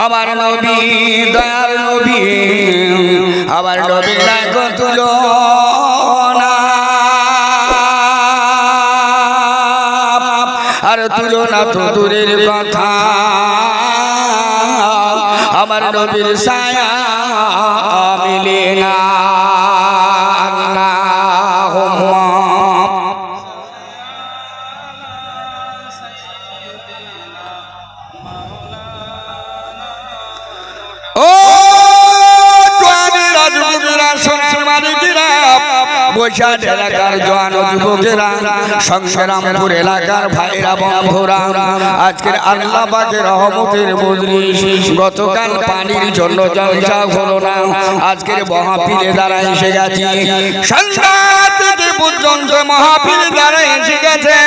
আমার নবী দয়ার নবী, আমার নবীর লাগো তুলনা, আর তুলনা তো দূরের কথা, আমার নবীর ছায়া মিলে না। বৈশাখ এলাকার জওয়ান যুবকেরা, সংগ্রামপুর এলাকার ভাইরা বন্ধুরা, আজকের আল্লাহ পাকের রহমতের মজলিস, গতকাল পানির জন্য জলসা হলো না, আজকের মাহফিলে দ্বারা এসে গেছে, সন্ধ্যা থেকে পর্যন্ত মাহফিল দ্বারা এসে গেছে।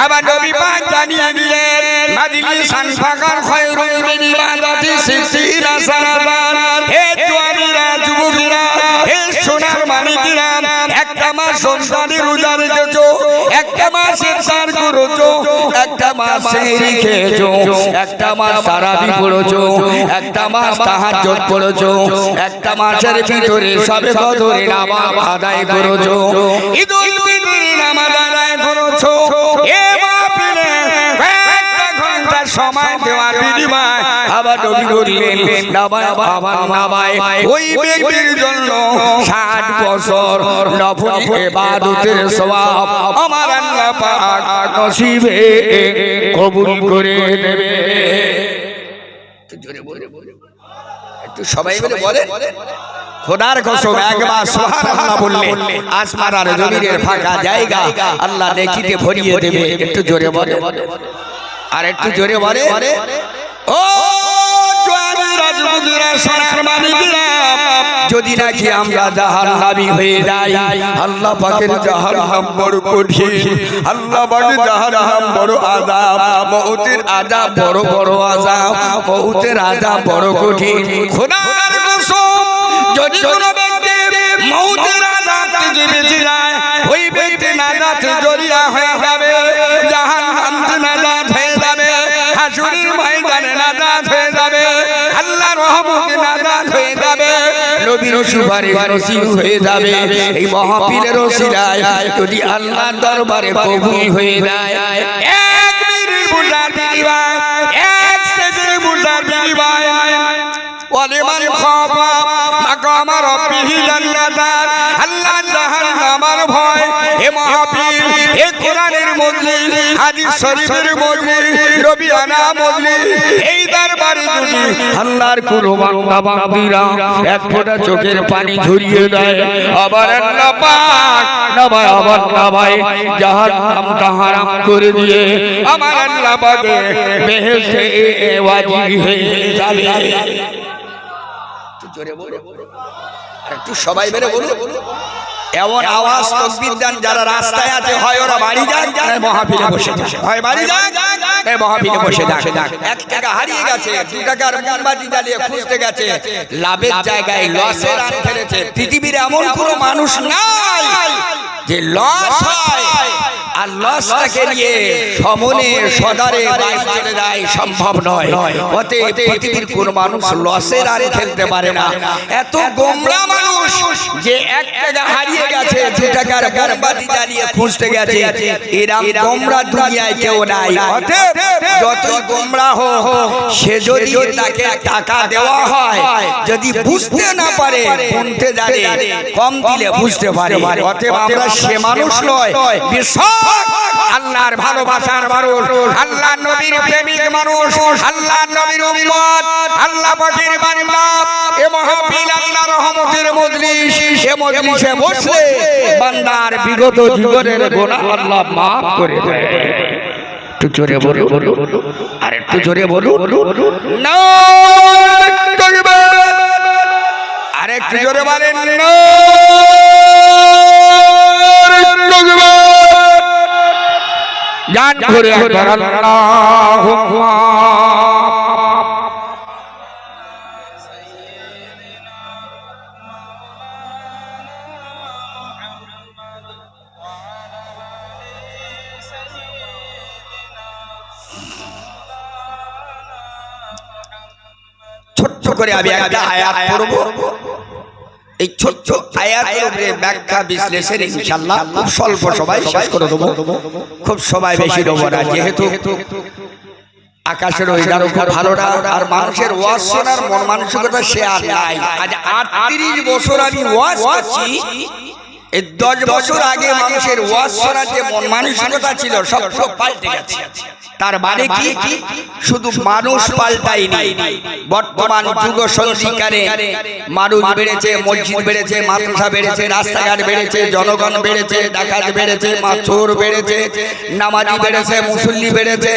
আবার নবী পাক জানিয়ে দিলেন, মাজলিসান ফাকার খায়রুম মিন ইবাদাতি সিদ্দিনা সানাতান। হে জওয়ানেরা, যুবকেরা, হে সোনার মানিকেরা, একটা মাস সন্তানের রোজা রেখেছো, একটা মাস ইফতার করেছো, একটা মাস সেহরি খেয়েছো, একটা মাস তারাবি পড়েছো, একটা মাস তাহাজ্জুদ পড়েছো, একটা মাসের ভিতরে সবে কদরের নামাজ আদায় করেছো, ঈদুল ফিতরের নামাজ আদায় করেছো। এ মাহফিলে একটা ঘন্টা সময় দেওয়ার বিনিময়ে আবার নবী বললেন, নামায় আবার নামায় ওই ব্যক্তির জন্য 60 বছর নফল ইবাদতের সওয়াব আমার আল্লাহ পাক নসিবে কবুল করে দেবে। জোরে বলে, একটু সবাই মিলে বলে, খোদার কসম একবার সুবহানাল্লাহ বললে আসমান আর জমিনের ফাঁকা জায়গা আল্লাহ নেকিতে ভরিয়ে দেবে। একটু জোরে বলে, আর একটু জোরে বলে। ও জওয়ানেরা, যুবকেরা, সোনার মানিকেরা, যদি নাকি আমরা জাহান্নামী হয়ে যাই, আল্লাহ পাকের জাহান্নাম বড় কঠিন, আল্লাহ পাকের জাহান্নাম বড় আযাব, মউতের আযাব বড় বড় আযাব, মউতের আযাব বড় কঠিন। খোদার কসম, যদি কোনো ব্যক্তি মউতের আযাব থেকে বেঁচে যায়, ওই ব্যক্তি নাজাতে জড়িয়া হয়ে যাবে, জাহান্নামে নাজাত হয়ে যাবে, হাসরের ময়দানে নাজাত হয়ে যাবে, আল্লাহর রহমতে নাজাত হয়ে যাবে, নবীর সুপারিশ নসিব হয়ে যাবে। এই মাহফিলের ওসিলায় যদি আল্লাহর দরবারে কবুল হয়ে যায়, এক মিনিট বুঝার বিনিময়, এক সেকেন্ড বুঝার বিনিময়, ওয়ালিমান খাফা মাকাম রাব্বিহি জান্নাতান, আল্লাহ জাহান্নামের ভয়। এ মাহফিল, এ কোরআনের মজলিস, হাদিস শরীফের মজলিস, নবীয়ানা মজলিস, এই দরবারে যদি আল্লাহর কোন বান্দা বান্দীরা এক ফোঁটা চোখের পানি ঝরিয়ে দেয়, আবার আল্লাহ পাক নামায় আবার নামায় জাহান্নামটা হারাম করে দিয়ে আমার আল্লাহ পাকে বেহেশতে ওয়াজিব হয়ে যাবে। জোরে বলো, আর একটু সবাই বেরে বলো। এমন আওয়াজ তাকবীর দেন যারা রাস্তায় আছে, হয় ওরা বাড়ি যাক, মাহফিলে বসে থাকে, হয় বাড়ি যাক, মাহফিলে বসে থাকে। 1 টাকা হারিয়ে গেছে, 2 টাকার মোমবাতি জ্বালিয়ে খুঁজতে গেছে, লাভের জায়গায় লসের আন ফেলেছে। পৃথিবীর এমন কোনো মানুষ নাই যে লস হয় আর লসটাকে নিয়ে সমনে সদারে বাড়ি চলে যায়, সম্ভব নয়। অতএব পৃথিবীর কোন মানুষ লসের আরে ফেলতে পারে না। এত গোমরা মানুষ যে 1 টাকা হারিয়ে গেছে, 2 টাকার মোমবাতি জ্বালিয়ে খুঁজতে গেছে, এরকম গোমরা দুনিয়ায় কেউ নাই। অতএব যতই গোমরা হোক, সে যদি তাকে টাকা দেওয়া হয়, যদি বুঝতে না পারে, গুনতে জানে, কম দিলে বুঝতে পারে। অতএব আমরা সে মানুষ নয়, বিশ্বস্ত আল্লাহর ভালোবাসার মানুষ, আল্লাহর নবীর প্রেমিক মানুষ, আল্লাহর নবীর উম্মত, আল্লাহ পাকের বান্দা। এ মাহফিল আল্লাহর রহমতের মজলিস, এ মজলিসে বসলে বান্দার বিগত জীবনের গুনাহ আল্লাহ maaf করে দেয়। একটু জোরে বলো, আর একটু জোরে বলো, নারে তাকবীর, আর একটু জোরে বলেন নারে তাকবীর। জান করে একবার আল্লাহুম্মা করে আমি একটা আয়াত পড়ব। এই ছোট্ট আয়াতের উপরে ব্যাখ্যা বিশ্লেষণ ইনশাআল্লাহ খুব স্বল্প সময় শেষ করে দেব। খুব সময় বেশি দেব না, যেহেতু আকাশের ওয়েদারও খুব ভালো না, আর মানুষের ওয়াজ শোনার মন মানসিকতা সে আর নাই। আজ 38 বছর আমি ওয়াজ করছি, এই 10 বছর আগে মানুষের ওয়াজ শোনার যে মন মানসিকতা ছিল সব পাল্টে গেছে। তার মানে কি, শুধু মানুষ পাল্টায়নি, বর্তমান যুগ সন্ধিকারে মানুষ বেড়েছে, মসজিদ বেড়েছে, মাদ্রাসা বেড়েছে, রাস্তাঘাট বেড়েছে, জনগণ বেড়েছে, ডাকাত বেড়েছে, চোর বেড়েছে, নামাজি বেড়েছে, মুসল্লি বেড়েছে,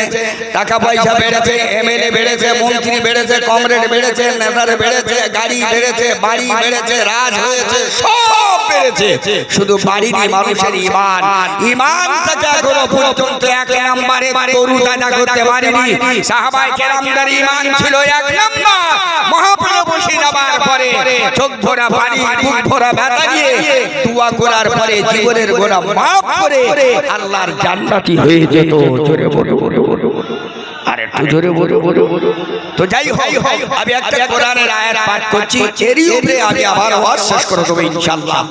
টাকা পয়সা বেড়েছে, এমএলএ বেড়েছে, মন্ত্রী বেড়েছে, কমরেড বেড়েছে, নেতার বেড়েছে, গাড়ি বেড়েছে, বাড়ি বেড়েছে, রাজ হয়েছে, সব বেড়েছে, শুধু বাড়ির মানুষের ঈমান, ঈমানটাকে এখনো পর্যন্ত এক নম্বরে তরু তাজা করতে পারেনি। সাহাবায়ে কেরামদের ঈমান ছিল এক নম্বর। মহাপ্রভু বসে যাবার পরে চোখ ভরা পানি, বুক ভরা ব্যথা নিয়ে দোয়া করার পরে জীবনের গোনা মাফ করে আল্লাহর জান্নাতি হয়ে যেত। জোরে বলো, আরে একটু জোরে বলো। তো যাই হোক, আমি একটা কোরআনের আয়াত পাঠ করছি, এরই উপরে আমি আবার ওয়াজ শেষ করে দেব ইনশাআল্লাহ।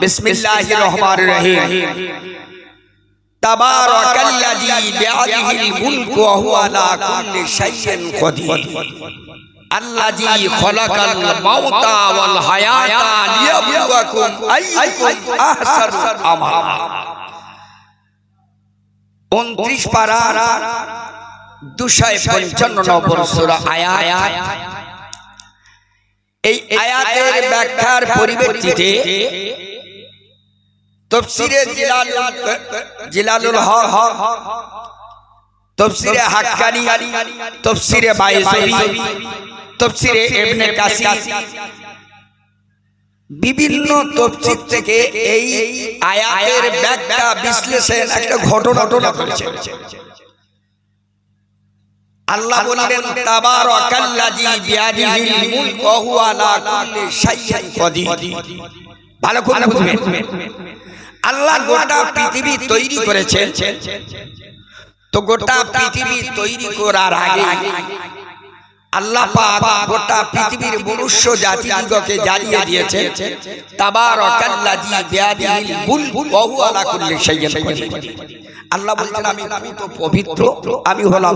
বিসমিল্লাহির রহমানির রহিম। তাবারাকাল্লাযী বিয়াদিহিল মুলকু ওয়া হুয়া আলা কুল্লি শাইইন কাদির। আল্লাযী খালাকাল মাউতা ওয়াল হায়াতা লিয়াবলুয়াকুম আইয়ুকুম আহসানু আমালা। 29 পারা 255 নম্বর সূরা আয়াত। এই আয়াতের ব্যাখ্যার পরিপ্রেক্ষিতে তাফসীরে জিলালুল হক, তাফসীরে হাক্কানী, তাফসীরে বাইসাবি, তাফসীরে ইবনে কাসির, বিভিন্ন তাফসীর থেকে এই আয়াতের ব্যাখ্যা বিশ্লেষণ একটা ঘটনা করেছে। আল্লাহ বললেন তাবারাকাল্লাযী বিয়াদিহিল মুলকু ওয়া হুয়া আলা কুল্লি শাইইন কাদির। ভালো করে বুঝবেন, আল্লাহ গোটা পৃথিবী তৈরি করেছেন। তো গোটা পৃথিবী তৈরি করার আগে আল্লাহ পাক গোটা পৃথিবীর মনুষ্য জাতিদিগকে জানিয়ে দিয়েছেন তাবারাকাল্লাযী বিয়াদিহিল মুলকু ওয়া হুয়া আলা কুল্লি শাইইন কাদির। আল্লাহ বলছেন আমি তো পবিত্র, আমি হলাম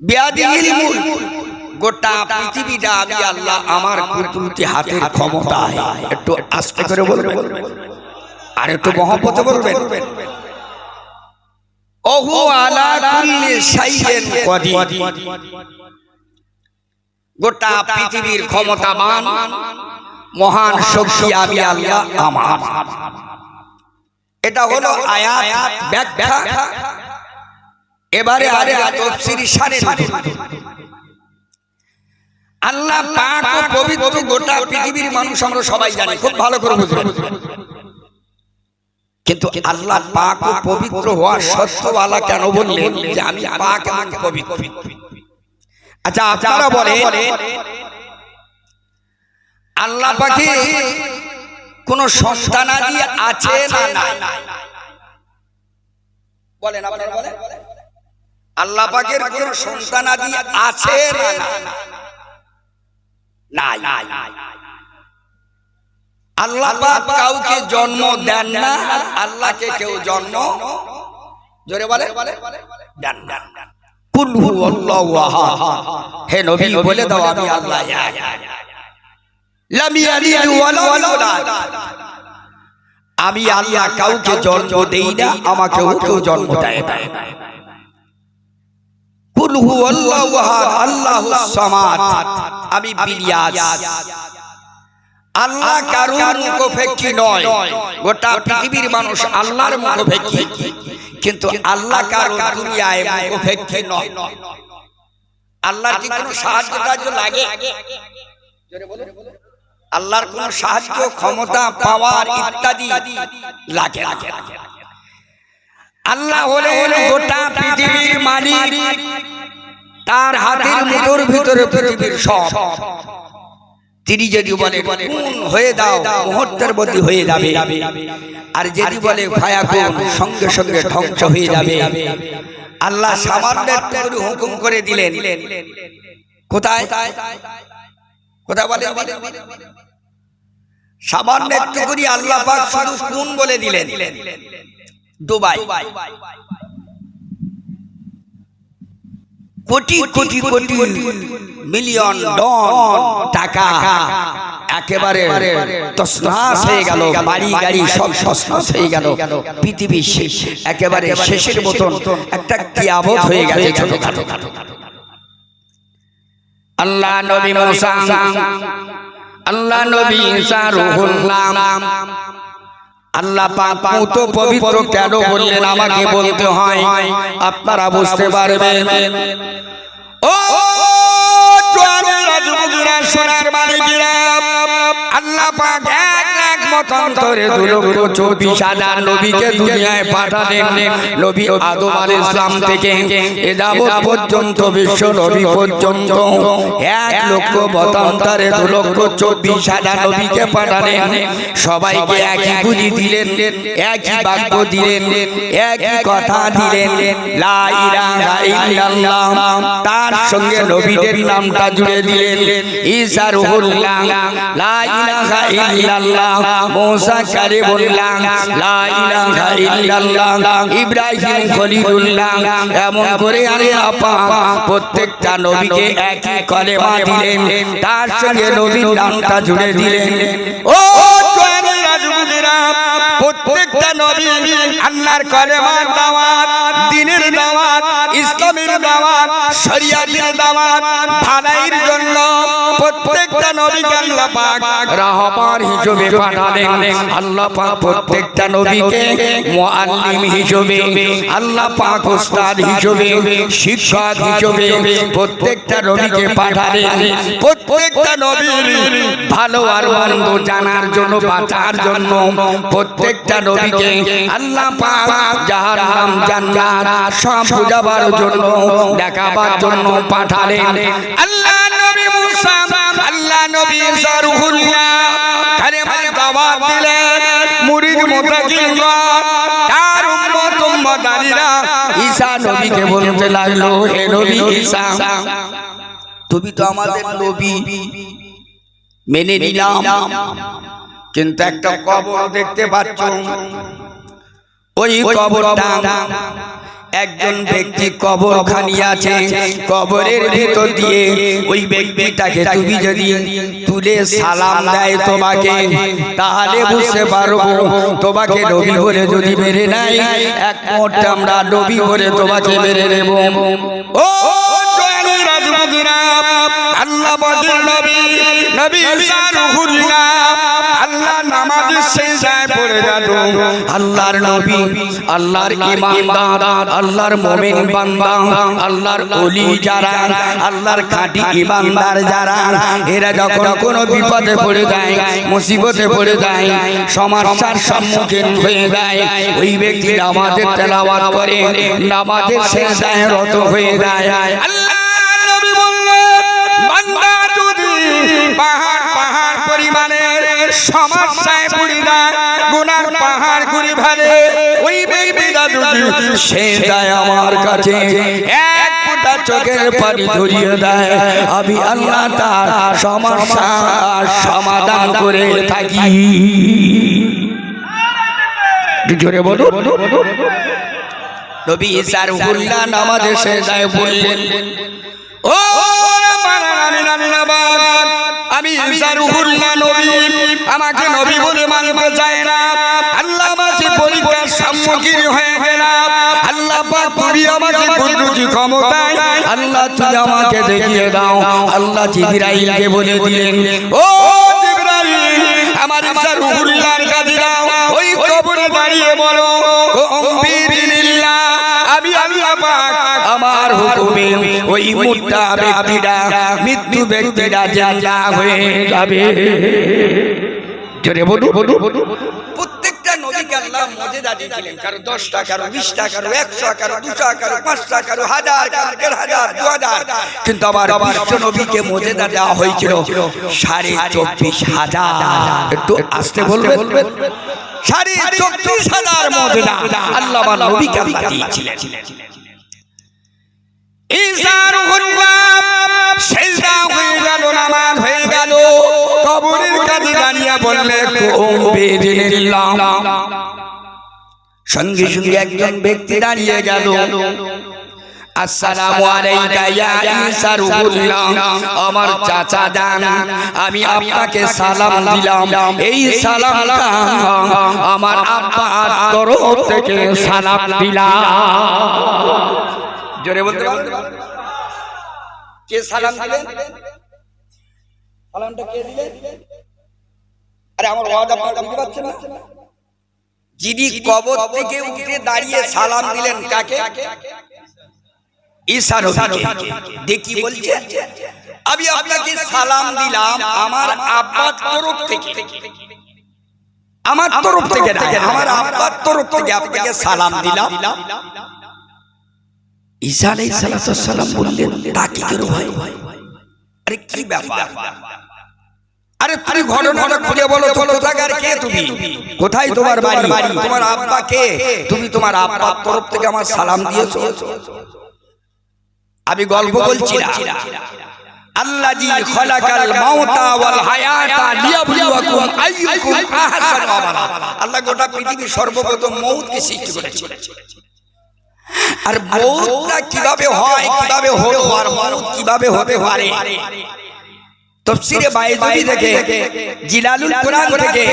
বিয়াদিহিল মুলক, গোটা পৃথিবীটা আমি আল্লাহ আমার কুদরতি হাতের ক্ষমতায়। একটু আস্তে করে বলবেন, আর একটু মহব্বতে বলবেন। ওহু আলা কুল্লি শাইইন কাদির, গোটা পৃথিবীর ক্ষমতাবান মহান শক্তি আমি আল্লাহ আমার। এটা হলো আয়াত ব্যাখ্যা। এবারে আরে তাফসীর সারে আল্লাহ পাক পবিত্র, গোটা পৃথিবীর মানুষ আমরা সবাই জানি, খুব ভালো করে বুঝবেন। কিন্তু আল্লাহ পাক পবিত্র হওয়া সত্ত্বেও আল্লাহ কেন বললেন যে আমি পাক এবং পবিত্র? আচ্ছা আপনারা বলেন আল্লাহ পাকে কোন সন্তানাদি আছে না নাই? বলেন, আপনারা বলেন আল্লাহ পাকের কোন সন্তানাদি আছে না নাই? আল্লাহ পাক কাউকে জন্ম দেন না, আল্লাহকে কেউ জন্ম, জোরে বলে, দেন না। কুল হুয়াল্লাহু আহাদ, হে নবী বলে দাও আমি আল্লাহ এক, লাম ইয়ালিদ ওয়া লাম ইউলাদ, আমি আল্লাহ কাউকে জন্ম দেই না, আমাকেও কেউ জন্ম দেয় না। কুল হুয়াল্লাহু আহাদ আল্লাহুস সামাদ, আমি বিলিয়াজ। আল্লাহ কারুর মুখাপেক্ষী নয়, গোটা পৃথিবীর মানুষ আল্লাহর মুখাপেক্ষী, কিন্তু আল্লাহ কারুর দুনিয়ায় মুখাপেক্ষী নয়। আল্লাহর কি কোনো সাহায্য লাগে? আল্লাহর কোন সাহায্য, ক্ষমতা, পাওয়ার ইত্যাদি লাগে? আল্লাহ হলেন গোটা পৃথিবীর মালিক, তার হাতের মুঠোর ভিতরে পৃথিবীর সব। তিনি যদি বলে কোন হয়ে দাও, মুহূর্তের মধ্যে হয়ে যাবে, আর যদি বলে ফায়াকুন, সঙ্গে সঙ্গে ধ্বংস হয়ে যাবে। আল্লাহ সামান্য একটু হুকুম করে দিলেন, কোথায় কোথায় বলে? সামান্য একটু করে আল্লাহ পাক শুধু কোন বলে দিলেন, দুবাই। কোটি কোটি কোটি মিলিয়ন ডন টাকা একেবারে তছনছ হয়ে গেল, বাড়ি গাড়ি সব তছনছ হয়ে গেল, পৃথিবী শেষ, একেবারে শেষের মতন একটা কিয়ামত হয়ে গেছে ছোটখাটো। আল্লাহ নবী মুসা, আল্লাহ নবী ঈসা রূহুল্লাহ, আল্লাহ পাক তো পবিত্র কেন বললেন আমাকে বলতে হয়, আপনারা বুঝতে পারবেন। ও সোনার মালিকেরা, আল্লাহ পাক 1,00,000 মতান্তরে 2,24,000 নবীকে দুনিয়ায় পাঠালেন। নবী আদম আলাইহিস সালাম থেকে এ যাবত পর্যন্ত বিশ্ব নবী পর্যন্ত 1,00,000 মতান্তরে 2,24,000 নবীকে পাঠালেন। সবাইকে একই বুঝি দিলেন, একই বাক্য দিলেন, একই কথা দিলেন, লা ইলাহা ইল্লাল্লাহ। তার সঙ্গে নবীদের নামটা জুড়ে দিলেন, ঈসা রূহুল্লাহ, লা ইলাহা ইল্লাল্লাহ। মুসা কালিমুল্লাহ, লা ইলাহা ইল্লাল্লাহ। ইব্রাহিম খলিলুল্লাহ। এমন করে আল্লাহ পাক প্রত্যেকটা নবীকে একই কলেমা দিলেন, তার সঙ্গে নবীর নামটা জুড়ে দিলেন। ও প্রত্যেকটা নবী আল্লাহর কলেমার দাওয়াত, দ্বীনের দাওয়াত, ইসলামের দাওয়াত, শরিয়াতের দাওয়াত, ভালাইয়ের জন্য প্রত্যেকটা নবীকে আল্লাহ পাক রাহবার হিসেবে পাঠালেন। আল্লাহ পাক প্রত্যেকটা নবীকে মুআল্লিম হিসেবে, আল্লাহ পাক উস্তাদ হিসেবে, শিক্ষক হিসেবে প্রত্যেকটা নবীকে পাঠালেন। প্রত্যেকটা নবীর ভালো আর মন্দ জানার জন্য, বাঁচার জন্য প্রত্যেকটা নবীকে আল্লাহ পাক জাহান্নাম জান্নাত সব বুঝাবার জন্য, দেখাবার জন্য পাঠালেন। আল্লাহ নবী মুসা, আল্লাহ নবী ঈসা রূহুল্লাহ কালেমার দাওয়াত দিলেন। মুরিদ মুতাকিনগণ, তার উম্মত উম্মতানিরা ঈসা নবীকে বলতে লাগলো, হে নবী ঈসা, তুমি তো আমাদের নবী, মেনে নিলাম, কিন্তু একটা কবর দেখতে পাচ্ছ, ওই কবরটা একজন ব্যক্তি কবর খানি আছে, কবরের ভিতর দিয়ে ওই ব্যক্তিটাকে তুমি যদি তুলে সালাম দেয় তোমাকে, তাহলে বুঝতে পারবো তোমাকে নবী বলে। যদি মেরে নাই, এক মুহূর্তে আমরা নবী বলে তোমাকে মেরে নেব। ও আল্লাহ বলেন, নবী নবী ঈসা রূহুল্লাহ, আল্লাহ নামাজে সিজদায় পড়ে গেল। আল্লাহর নবী, আল্লাহর ঈমানদার, আল্লাহর মুমিন বান্দা, আল্লাহর ওলি যারা, আল্লাহর খাঁটি ঈমানদার যারা, এরা যখন কোনো বিপদে পড়ে যায়, মুসিবতে পড়ে যায়, সমস্যার সম্মুখীন হয়ে যায়, ওই ব্যক্তি নামাজের তেলাওয়াত করে, নামাজের সিজদায় রত হয়ে যায়। আল্লাহ নবী বললেন, বান্দা যদি পাহাড় পাহাড় পরিমাণের সমস্যায় পড়ে যায়, গুনার পাহাড় ঘুরে ফেলে, ওই ব্যক্তিটা যদি সিজদায় আমার কাছে এক ফোঁটা চোখের পানি ধরিয়ে দেয়, আমি আল্লাহ তার সমস্যার সমাধান করে থাকি। জোরে বলো। নবী ঈসা রূহুল্লাহ নামাজে সিজদায় বললেন, ও আমি ঈসা রূহুল্লাহ নবী, আমাকে নবী বলে মানতে চায় না। আল্লাহ আমাকে পরীক্ষার সম্মুখীন হয়ে গেলাম। আল্লাহ পাক তুমি আমাকে কুদরতি ক্ষমতায়, আল্লাহ তুমি আমাকে দেখিয়ে দাও। আল্লাহ জিবরাইলকে বলে দিলেন, ও জিবরাইল, আমার ঈসা রূহুল্লাহর কাছে দাও, ওই কবরে দাঁড়িয়ে বলো, বিদিনিল্লাহ, আমি আল্লাহ পাক আমার হুকুমে ওই মুর্দা ব্যক্তিটা, মৃত্যু ব্যক্তিটা জান্নাত হয়ে যাবে। জোরে বলো। প্রত্যেকটা নবীকে আল্লাহ মুজিজা দিয়েছিলেন, কারো 10টা, কারো 20টা, কারো 100, কারো 200, কারো 500, কারো 1000, কারো 1500, 2000, কিন্তু আমার বিশ্ব নবীকে মুজিজা দেওয়া হয়েছিল 24,500। একটু আস্তে বলবেন। 34,000 মুজিজা আল্লাহ আমার নবীকে দিয়েছিলেন। ঈসা রূহুল্লাহ আলাইকুম বিইذنিল্লাহ। সঙ্গে সঙ্গে একজন ব্যক্তি দাঁড়িয়ে গেল, আসসালামু আলাইকা ইয়া ঈসা রুহুল্লাহ। আমার চাচা যান, আমি আপনাকে সালাম দিলাম। এই সালামটা আমার আব্বার তরফ থেকে সালাম দিলাম। জোরে বলতে পারবেন? কে সালাম দিলেন? সালামটা কে দিলেন? আরে আমার আওয়াজ আপনারা বুঝতে পারছেন না? যিনি কবর থেকে উঠে দাঁড়িয়ে সালাম দিলেন কাকে? ঈসা নবীকে। দেখি বলছে, আমি আপনাকে সালাম দিলাম আমার আব্বার তরফ থেকে, আমার তরফ থেকে না, আমার আব্বার তরফ থেকে আপনাকে সালাম দিলাম। ঈসা আলাইহিস সালাম বললেন, তা কি করে হয়? আরে কি ব্যাপার? আরে তুমি ঘটনাটা খুলে বলো তো, কোথাকার কে তুমি? কোথায় তোমার বাড়ি? তোমার আব্বা কে? তুমি তোমার আব্বার তরফ থেকে আমার সালাম দিয়েছো। আমি গল্প বলছি না। আল্লাযী খালাকাল মাউতা ওয়াল হায়াতা লিয়াবলুয়াকুম আইয়ুকুম আহসানু আমালা। আল্লাহ গোটা পৃথিবীর সর্বপ্রথম মউতকে সৃষ্টি করেছেন। আর মউতটা কিভাবে হয়, কিভাবে হলো, আর মউত কিভাবে হতে পারে, তাফসীরে বাইজুবি থেকে, জিলালুল কুরআন থেকে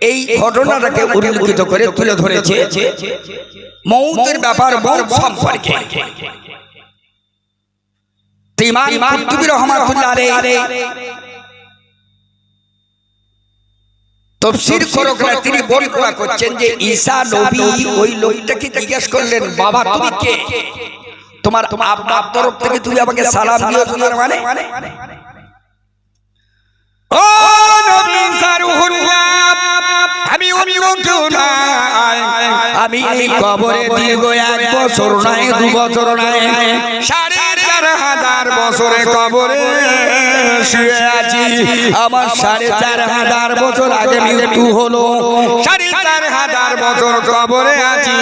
এই ঘটনাটাকে উল্লেখিত করে তুলে ধরেছে মউতের ব্যাপার, মউত সম্পর্কে। ইমাম কুরতুবী রাহমাতুল্লাহ আলাইহি তাফসীর করকরা তিনি বর্ণনা করছেন যে ঈসা নবী ওই লোকটাকে জিজ্ঞেস করলেন, বাবা তুমি কে? তোমার আব্বার তরফ থেকে তুমি আমাকে সালাম দিয়েছো মানে? ও নবী সারুহুল্লাহ, আমি অন্য কেউ নয়। আমি এই কবরে দীর্ঘ 1 বছর নয়, 2 বছর নয়, 4,500 বছরে কবরে শুয়ে আছি। আমার 4,500 বছর আগে মৃত্যু হলো, 4,500 বছর কবরে আছি।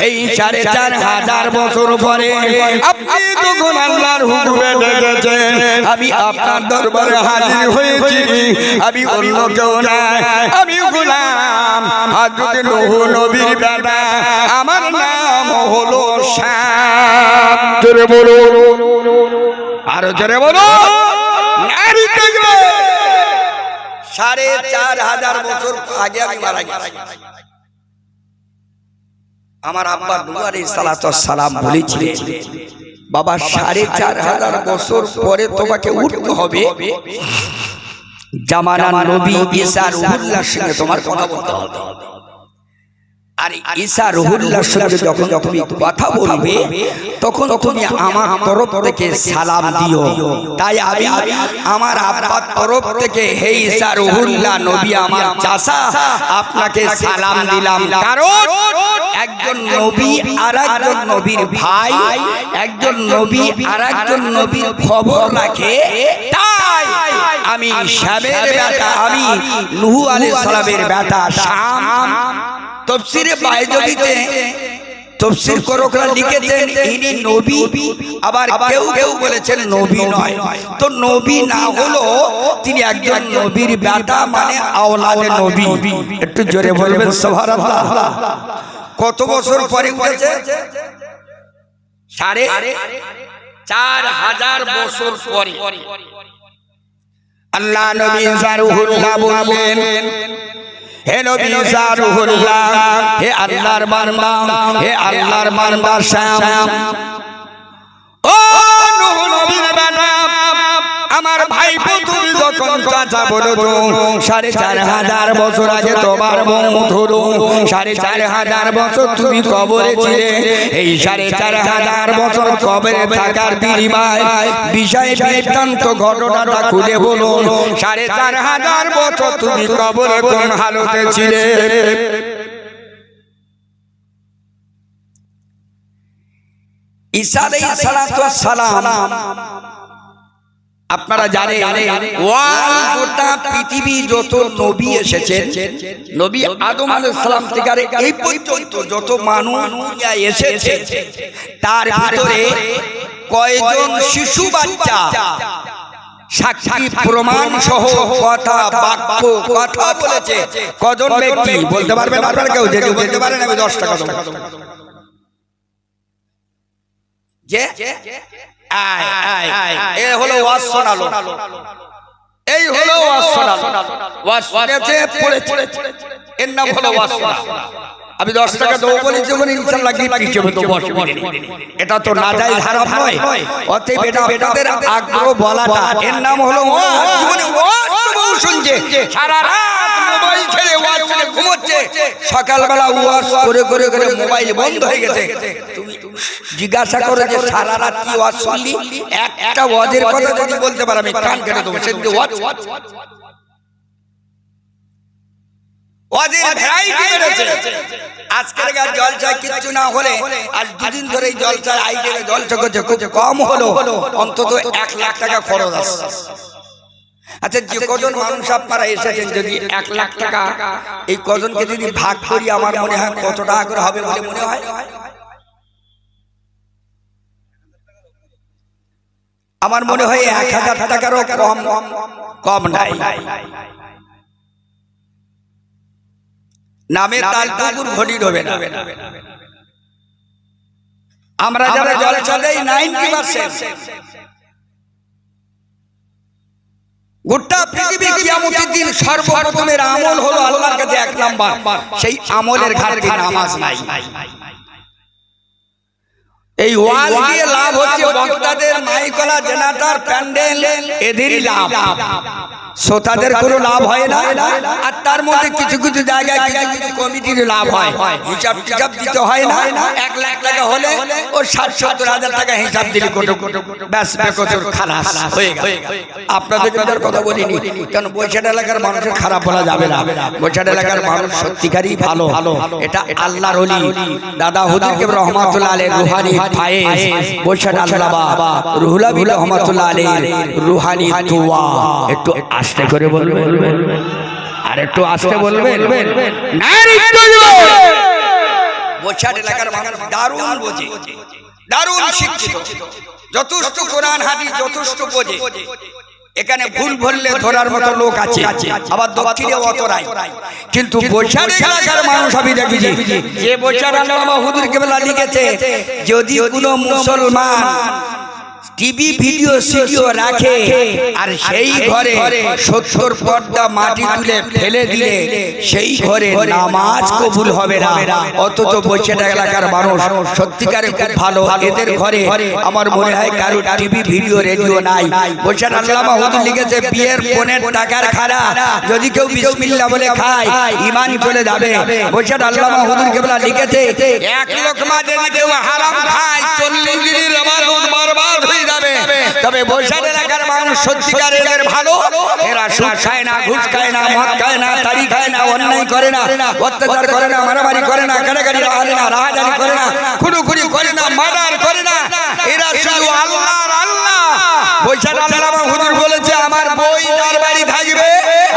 এই 4,500 বছর পরে আপনি তখন আল্লাহর হুকুমে ডেকেছেন, আমি আপনার দরবারে হাজির হয়েছি। আমি অন্য কেউ নয়, আমি গোলাম হযরত নূহ নবীর বেটা, আমার নাম হলো শাম। জোরে বলো, আরো জোরে বলো। নারী দেখবে 4,500 বছর আগে আমি মারা গেছি। আমার আব্বা নূহ আলাইহিস সালাম বলেছিলেন, বাবা 4,500 বছর পরে তোমাকে উঠতে হবে, জামানার নবী ঈসা রুহুল্লাহর সঙ্গে তোমার কথা বলতে হবে। আর ঈসা রুহুল্লাহর সঙ্গে যখন তুমি কথা বলবে তখন তুমি আমার তরফ থেকে সালাম দিও। তাই আমি আমার আব্বার তরফ থেকে হে ঈসা রুহুল্লাহ নবী আমার চাচা আপনাকে সালাম দিলাম। কারণ একজন নবী আরেকজন নবীর ভাই, একজন নবী আরেকজন নবীর খবর রাখে। তাই আমি শামের বেটা, আমি নূহ আলাইহিস সালামের বেটা শাম। তাফসীরে বাইজুবিতে তাফসীর করকরা লিখেছেন ইনি নবী, আবার কেউ কেউ বলেছেন নবী নয়। তো নবী না হলো তিনি একজন নবীর বেটা, মানে আওলাদে নবী। একটু জোরে বলবেন সুবহানাল্লাহ। কত বছর পরে উঠেছে? 4,500 বছর পরে আল্লাহ নবী জারুহুল্লাহ বললেন, হে নবী জারুহুল্লাহ, হে আল্লাহর বান্দা, হে আল্লাহর বান্দা শাম, ও নূহ নবীর বেটা, আমার ভাইপো তুমি যখন চাচা বলো তো 4,500 বছর আগে তোমার মউত হলো, 4,500 বছর তুমি কবরে ছিলে। এই 4,500 বছর কবরে থাকার বিনিময় বিষয় বৃত্তান্ত ঘটনাটা খুলে বলুন। 4,500 বছর তুমি কবরে কোন হালতে ছিলে? ঈসা আলাইহিস সালাম আপনারা জানেন গোটা পৃথিবী যত নবী এসেছেন, নবী আদম আলাইহিস সালাম থেকে এই পর্যন্ত যত মানুষ দুনিয়ায় এসেছে, তার ভিতরে কয়জন শিশু বাচ্চা সাক্ষী প্রমাণ সহ কথা বাক্য কথা বলেছে কজন ব্যক্তি বলতে পারবেন আপনারা? কেউ যদি বলতে পারেন আমি 10 টাকা দেব। যে এ হলো ওয়াজ শোনালো, এই হলো ওয়াজ শোনালো, ওয়াজ শুনেছে পড়েছে, এর নাম হলো ওয়াজ শোনালো। আমি 10 টাকা দেবো বলি যখন ইনশাআল্লাহ গিয়ে পিছিয়ে তো বসে, এটা তো নাজায়েজ হারাম নয়। অতএব এটা আপনাদের আগ্রহ বলাটা, এর নাম হলো ওয়াজ। জীবনে ওয়াজ বহু শুনছে, সারা রাত মোবাইল ছেড়ে ওয়াজ শুনে ঘুমোচ্ছে, সকালবেলা ওয়াজ করে করে করে মোবাইল বন্ধ হয়ে গেছে। তুমি জিজ্ঞাসা করো যে সারা রাত কি ওয়াজ শুনলি? একটা ওয়াজের কথা যদি বলতে পারো আমি কান কেটে দেবো। সেদিন ওয়াজ ওয়াজের ভ্যারাইটি বেড়েছে। আজকের জলসায় কিচ্ছু না হলে আর দুদিন ধরে জলসায় আইডিয়ার জলসা করছে, খুব কম হলো অন্তত 1 লাখ টাকা খরচ আসছে। আচ্ছা, যে কজন মানুষ আপনারা এসেছেন যদি 1 লাখ টাকা এই কজনকে যদি ভাগ করি আমার মনে হয় কত টাকা করে হবে বলে মনে হয়? আমার মনে হয় 1000 টাকারও কম নাই। নামে তাল পুকুর ঘটি ডোবে না। আমরা যারা জলসা দেই 90%। গোটা পৃথিবী কিয়ামতের দিন সর্বপ্রথমের আমল হলো আল্লাহর কাছে 1 নাম্বার, সেই আমলের ঘাটতি নামাজ নাই। এই ওয়াজ দিয়ে লাভ হচ্ছে বক্তাদের, মাইকলা, জেনারেটর, প্যান্ডেল, এদেরই লাভ, শ্রোতাদের কোনো লাভ হয় না। আর তার মধ্যে কিছু কিছু জায়গায় কিছু কিছু কমিটির লাভ হয়, হিসাব টিসাব দিতে হয় না। 1 লাখ টাকা হলে ও 60-70 হাজার টাকা হিসাব দিলে ব্যাস বেকসুর খালাস হয়ে গেল। আপনাদের কিন্তু কথা বলিনি, কারণ বৈশাখ এলাকার মানুষের খারাপ বলা যাবে না। বৈশাখ এলাকার মানুষ সত্যিকারই ভালো। এটা আল্লাহর ওলি দাদা হুজুর কেবল রহমাতুল্লাহ আলাইহি রুহানি ফায়েজ, বৈশাখ আল্লাহ বাবা রুহুল আমিন রহমাতুল্লাহ আলাইহি রুহানি দোয়া। একটু আস্তে করে বলবেন, আর একটু আস্তে বলবেন। বৈশাখ এলাকার মানুষ দারুণ বোঝে, দারুণ শিক্ষিত, যথেষ্ট কোরআন হাদিস যথেষ্ট বোঝে। এখানে ভুল বললে ধরার মতো লোক আছে, আবার দক্ষিণে অতরাই। কিন্তু বৈশাখ এলাকার মানুষ আমি দেখেছি, যে বৈশাখ আল্লামা হুজুর কেবলা লিখেছে, যদি কোনো মুসলমান টিভি ভিডিও সিডিও রাখে আর সেই ঘরে 70 পর্দা মাটি তুলে ফেলে দিলে সেই ঘরে নামাজ কবুল হবে না। অথচ বৈশাখ এলাকার মানুষ সত্যিকারে খুব ভালো, এদের ঘরে আমার মনে হয় কারো টিভি ভিডিও রেডিও নাই। বৈশাখ আল্লামা হুজুর লিখেছে, বিয়ের পনের টাকার খাড়া যদি কেউ বিসমিল্লাহ বলে খায় ঈমান চলে যাবে। বৈশাখ আল্লামা হুজুর কেবলা লিখেছে, 1 লোকমা যদি কেউ হারাম খায় 40 দিনের ইবাদত বরবাদ হয়ে যাবে। তবে বৈশাখ এলাকার মানুষ সত্যিকার এদের ভালো, এরা সুদ খায় না, ঘুষ খায় না, মদ খায় না, তাড়ি খায় না, অন্যায় করে না, অত্যাচার করে না, মারামারি করে না, কাটাকাটি রাহারে না, রাহাজানি করে না, খুনোখুনি করে না, মার্ডার করে না। এরা শুধু আল্লাহর আল্লাহ। বৈশাখ আল্লামা হুজুর বলেছে, আমার বই তার বাড়ি থাকবে,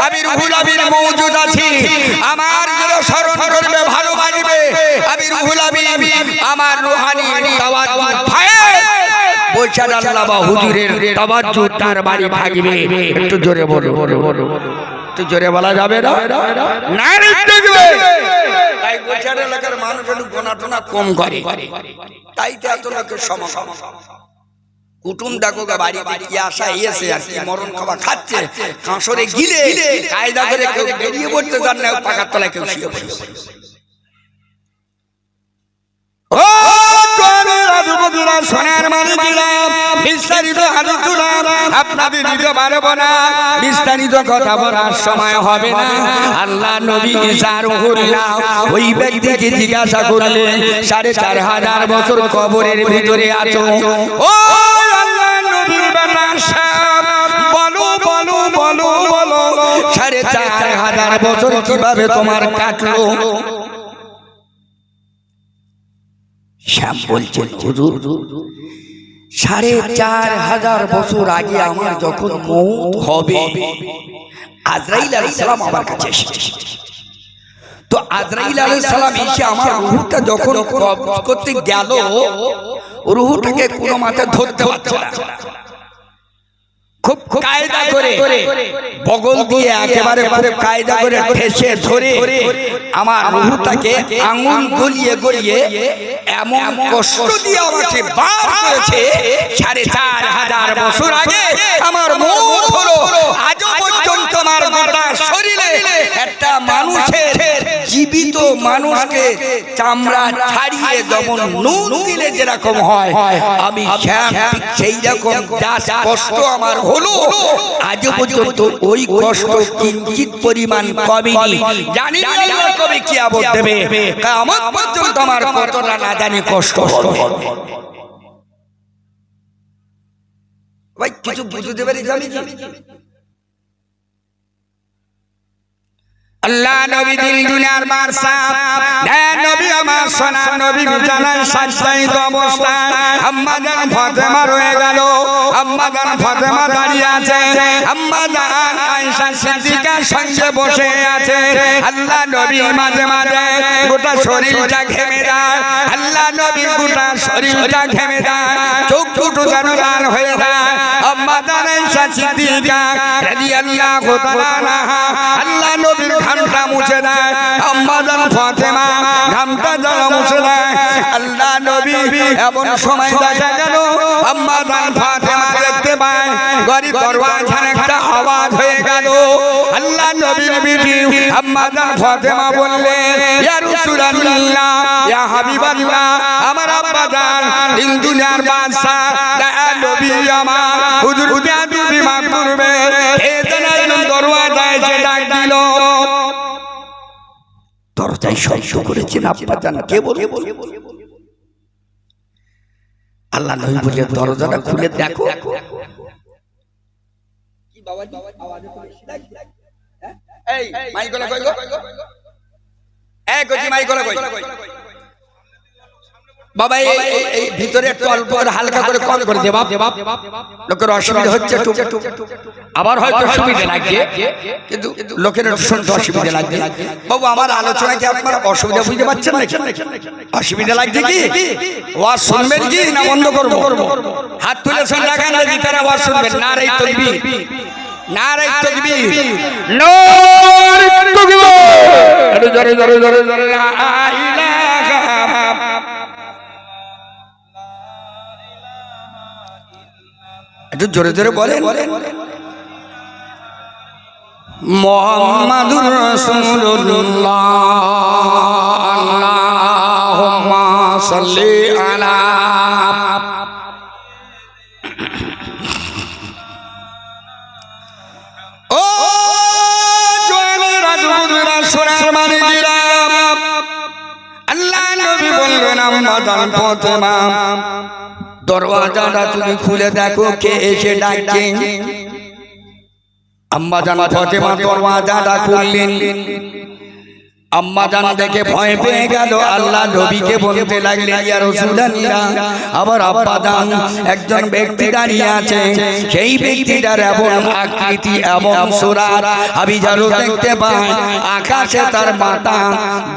আমি রুহুল আমিন মওজুদ আছি, আমার যেন স্মরণ করবে, ভালোবাসবে। আমি রুহুল আমিন, আমার রুহানি তাওয়াজ্জুহ ফায়েজ বৈশাখ আল্লামা হুজুরের তাওয়াজ্জুহ তার বাড়ি থাকবে। একটু জোরে বলো, একটু জোরে বলা যাবে না? তাই বৈশাখ এলাকার মানুষ একটু গোনাটোনা কম করে, তাই তো এত লোকের সমাগম। কুটুম দেখো বাড়িতে কি আসা এসে আর কি মরণ খাওয়া খাচ্ছে, কাঁসরে গিলে কায়দা করে কেউ বেরিয়ে পড়তে চান না, পাকার তলায় কেউ শুয়ে পড়ছে। সোনার মানিকেরা বিস্তারিত আলোচনা আপনাদের দিতে পারবো না, বিস্তারিত কথা বলার সময় হবে না। আল্লাহ নবী ঈসা রুহুল্লাহ ওই ব্যক্তিকে জিজ্ঞাসা করলেন, 4500 বছর কবরের ভিতরে আছো, ও আল্লাহ নবীর বেটা বলো বলো বলো বলো 4500 বছর কিভাবে তোমার কাটলো? শ্যাম বলছেন, হুজুর 4500 বছর আগে আমার যখন মওত হবে, আজরাইল আলাইহিস সালাম আমার কাছে এসেছে। তো আজরাইল আলাইহিস সালাম এসে আমার রূহটা যখন কবজ করতে গেল, রূহটাকে কোনো মাথা ধরতে পারছে না। খুব কায়দা করে বগল দিয়ে একেবারে খুব কায়দা করে ঠেসে ধরে আমার রূহটাকে আঙুল গলিয়ে গলিয়ে এমন কষ্ট দিয়ে আমাকে বার করেছে ৪,৫০০ বছর আগে আমার মন হলো আজও পর্যন্ত আমার গোটা শরীরে একটা মানুষের জীবিত মানুষকে চামড়া ছাড়িয়ে যেমন নুন দিলে যেরকম হয় আমি সেই রকম দাস কষ্ট আমার হলো আজ পর্যন্ত ওই কষ্ট কিঞ্চিত পরিমাণ কমেনি। জানি না আল্লাহ কবে কিয়ামত দেবে, কিয়ামত পর্যন্ত আমার কতটা না জানি কষ্ট হবে। ভাই কিছু বুঝতে পারি আমি আল্লাহ নবী দিন দুনিয়ার বাদশা নবী আমার সোনার নবী বিছানায় সাজদায়িত অবস্থায় আম্মা জান ফাতেমা রয়ে গেল। আম্মা জান ফাতেমা দাঁড়িয়ে আছে, আম্মা জান আয়েশা সিদ্দিকার সঙ্গে বসে আছে। আল্লাহ নবী মাঝে মাঝে গোটা শরীরটা ঘেমে যায়, আল্লাহ নবী গোটা শরীরটা ঘেমে যায়, চোখ দুটো যেন লাল হয়ে যায়। আম্মা জান আয়েশা সিদ্দিকা রাদিয়াল্লাহু তাআলা আনহা আল্লাহ নবীর ঘামটা মুছে দেয়, আম্মা জান ফাতেমা ঘামটা যেন মুছে দেয়। আল্লাহ নবী এমন সময় দেখা গেল আম্মা জান ফাতেমা দেখতে পায় ঘরে দরওয়াজার একটা আওয়াজ হয়ে গেল। আল্লাহ নবীর বিবি আম্মা জান ফাতেমা বললেন, ইয়া রাসূলুল্লাহ, ইয়া হাবিবাল্লাহ, আমার আব্বা জান দিন দুনিয়ার বাদশা নবী আমার হুজুর বিবি মা করবে এই জন্য দরওয়াজায় যে ডাক দিল। দরজায় শব্দ করেছেন আব্বা জান, কে বলে? আল্লাহ নবী বলে দরজাটা খুলে দেখো। কি বাবা আওয়াজ করে এই মাইকলা কই গো, এই গজি মাইকলা কই বাবা, এই ভিতরে একটু অল্প করে হালকা করে কম করে দে বাপ, লোকের অসুবিধা হচ্ছে একটু, আবার হয়তো সুবিধা লাগছে কিন্তু লোকের শুনতে অসুবিধা লাগছে। বাবু আমার আলোচনা কি আপনার অসুবিধা বুঝতে পারছেন নাকি? অসুবিধা লাগছে কি? ওয়াজ শুনবেন কি না বন্ধ করব? হাত তুলে শুন রাখান না, ভিতরে ওয়াজ শুনবেন। নারে তাকবীর, নারে তাকবীর, নারে তাকবীর, জোরে জোরে জোরে জোরে লা ইলাহা। একটু জোরে জোরে বলেন, মুহাম্মাদুর রাসূলুল্লাহ, আল্লাহুম্মা সাল্লি আলা। ও জোয়ানের রাজপুতরা সোনার মানিকেরা, আল্লাহ নবী বললেন আম্মা জান ফাতেমা দরওয়াজাটা তুমি খুলে দেখো কে এসে ডাকছে। আম্মা জান ফাতেমা দরওয়াজাটা খুললেন। আম্মা জান দেখে ভয় পেয়ে গেল। আল্লাহ নবীকে বলতে লাগলেন, ইয়া রাসূলুল্লাহ, আবার আব্বা জান একজন ব্যক্তি দাঁড়িয়ে আছে, সেই ব্যক্তিটার এমন আকৃতি এমন সুরাত আমি যেন দেখতে পাই, আকাশে তার মাথা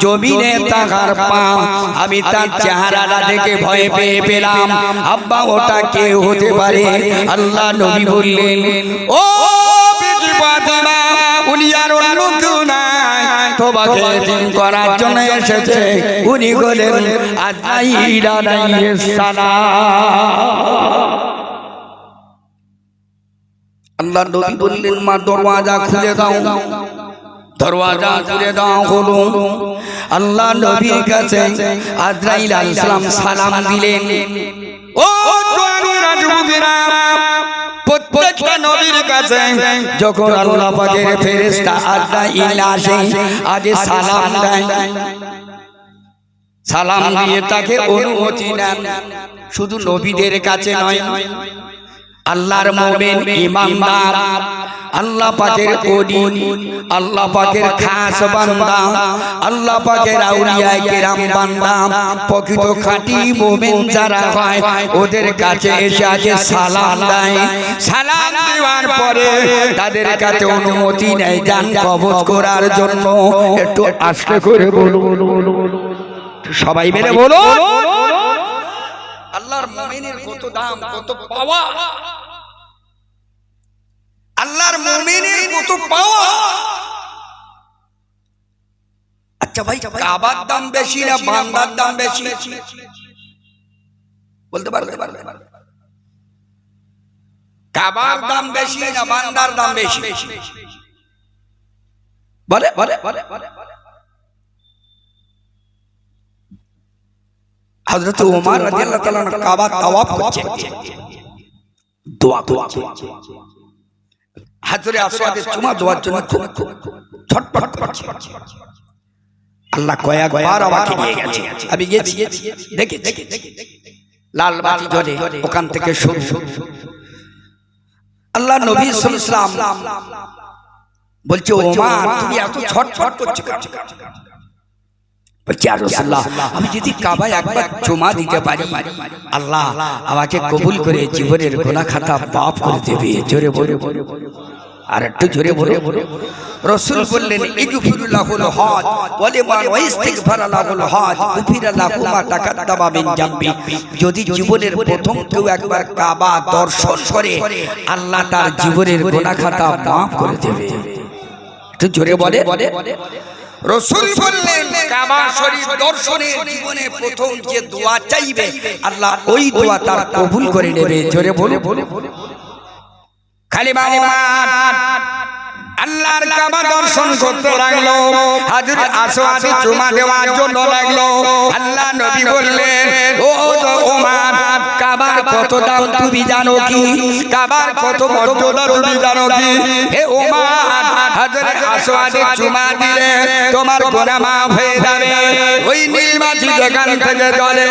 জমিনে তার পা, আমি তার চেহারাটা দেখে ভয় পেয়ে পেলাম। আব্বা ওটা কে হতে পারে? আল্লাহ নবী বললেন, ও বিবি ফাতেমা, উনি আর অন্য কেউ নাই, তোমাকে দিন করার জন্য এসেছে। উনি হলেন আজরাইল আলাইহিস সালাম। আল্লাহ নবী বললেন, মা দরওয়াজা খুলে দাও। দরওয়াজা খুলে দাও হলো। আল্লাহ নবীর কাছে আজরাইল আলাইহিস সালাম সালাম দিলেন। ও জওয়ানের রাজপুতরা, প্রত্যেকটা নবীর কাছে যখন আল্লাহ পাকের ফেরেশতা আজরাইল আসে আগে সালাম দেয়, সালাম দিয়ে তাকে অনুমতি নেন। শুধু নবীদের কাছে নয়, আল্লাহর মুমিন ইমানদার, আল্লাহ পাকের ওলি, আল্লাহ পাকের খাস বান্দা, আল্লাহ পাকের আউলিয়া কেরাম বান্দা, প্রকৃত খাঁটি মুমিন যারা হয় ওদের কাছে এসে আগে সালাম দেয়। সালাম দেওয়ার পরে তাদের কাছে অনুমতি নেয় জান কবজ করার জন্য। একটু আস্তে করে বলো, সবাই মিলে বলো। আল্লাহর মুমিনের কত দাম, কত পাওয়া। আচ্ছা ভাই, কাবার দাম বেশি না বান্দার দাম বেশি বলতে পারবে? কাবার দাম বেশি না বান্দার দাম বেশি বলে? হযরত ওমর রাদিয়াল্লাহু তাআলা কাবা তাওয়াফ করছেন, দোয়া করছেন, হাজরে আসওয়াদে চুমা দেওয়ার জন্য খুব ছটফট করছে। আল্লাহ কয়েকবার আমাকে নিয়ে গেছে, আমি গেছি, দেখে লাল বাতি জ্বলে, ওখান থেকে শুরু। আল্লাহ নবী সাল্লাল্লাহু আলাইহি ওয়াসাল্লাম বলছে, ওমর তুমি এত ছটফট করছো কেন? বলছে, ইয়া রাসূলুল্লাহ, আমি যদি কাবায় একবার চুমা দিতে পারি, আল্লাহ আমাকে কবুল করে জীবনের গুনাহ খাতা মাফ করে দেবে। জোরে বলো, আর একটু জোরে বলো। রাসূল বললেন, ইগফিরু লাহুল হজ ওয়া লিমান ওয়াইস্তিগফারা লাহুল হজ গুফিরা লাহু মা তাকাদ্দামা মিন জামবি। যদি জীবনের প্রথম কেউ একবার কাবা দর্শন করে, আল্লাহ তার জীবনের গুনাহ খাতা মাফ করে দেবে। একটু জোরে বলে। রাসূল বললেন, কাবা শরীফ দর্শনে জীবনে প্রথম যে দোয়া চাইবে, আল্লাহ ওই দোয়া তার কবুল করে নেবে। জোরে বলো। খালিমা ওমর আল্লাহর কাবা দর্শন করতে লাগলো, হযরত আসওয়াদে চুমা দেওয়ার জন্য লাগলো। আল্লাহ নবী বললেন, ও ওমর, কাবার কত দাম তুমি জানো কি? কাবার কত মর্যাদা তুমি জানো কি? হে ওমর, হযরত আসওয়াদে চুমা দিলে তোমার গুনাহ মাফ হয়ে যাবে। ওই নীল বাতি যেখান থেকে জ্বলে,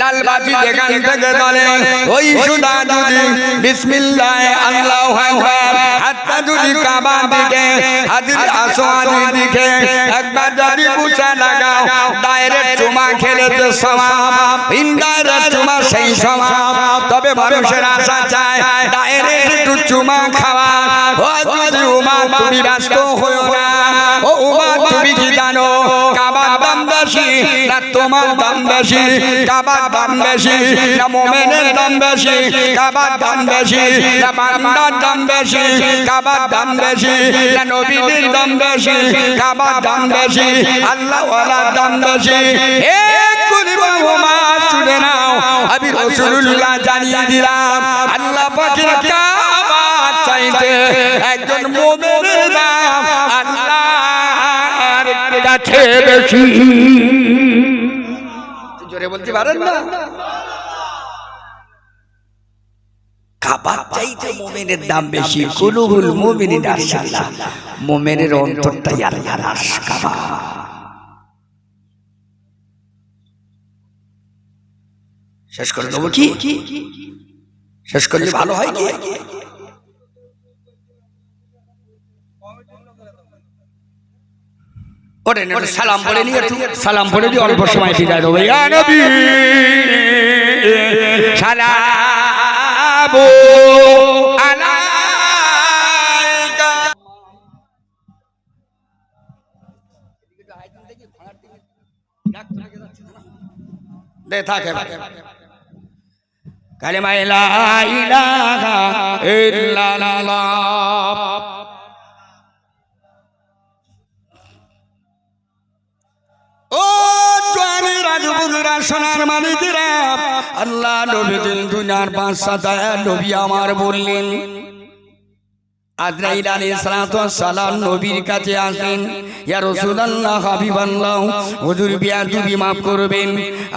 লাল বাতি যেখান থেকে জ্বলে, ওই সুদা যদি বিসমিল্লাহ আল্লাহু আকবার হাতটা যদি কাবা দিকে, হযরত আসওয়াদের দিকে একবার যদি বুঝা লাগাও, ডাইরেক্ট চুমা খেলে যে সওয়াব, ইনডাইরেক্ট চুমা সেই সওয়াব। তবে মানুষের আশা চায় ডাইরেক্ট একটু চুমা খাওয়া। ও যদি উমা তুমি ব্যস্ত হও না, ও উমা তুমি কি জানো কাবার দাম বেশি না তোমার দাম বেশি? কাবার দাম বেশি না মুমিনের দাম বেশি? কাবার দাম বেশি না বান্দার দাম বেশি? কাবার দাম বেশি না নবীদের দাম বেশি? কাবার দাম বেশি আল্লাহ ওয়ালার দাম বেশি? এ কুরবা ওমা শুনে নাও, আমি রাসূলুল্লাহ জানিয়ে দিলাম, আল্লাহ পাকের কাবা চাইতে একজন মুমিনের দাম আল্লাহর কাছে বেশি। জোরে বলতে পারেন না? কাবা চাইতে মুমিনের দাম বেশি। কুলুবুল মুমিনিনা আল্লাহ, মুমিনের অন্তরটাই আল্লাহর আরশ কাবা। শেষ করে দেবো কি? শেষ করলে ভালো হয় কি? ওরে সালাম বলে নিয়ে, সালাম বলে দিয়ে অল্প সময় বিদায় দেবো। ইয়া নবী সালামু আলাইকা। দে থাকে কালেমা লা ইলাহা ইল্লাল্লাহ। ও জোয়ানি রাজবুজুরা, সোনার মালিকেরা, আল্লাহ নবী দিন দুনিয়ার বাদশা দয়ার নবী আমার বললেন, আজরাইল আলাইহিস সালাতু ওয়াস সালাম নবীর কাছে আসেন, ইয়া রাসূলুল্লাহ হাবিবাল্লাহ, হুজুর বিয়াদবি মাফ করবেন,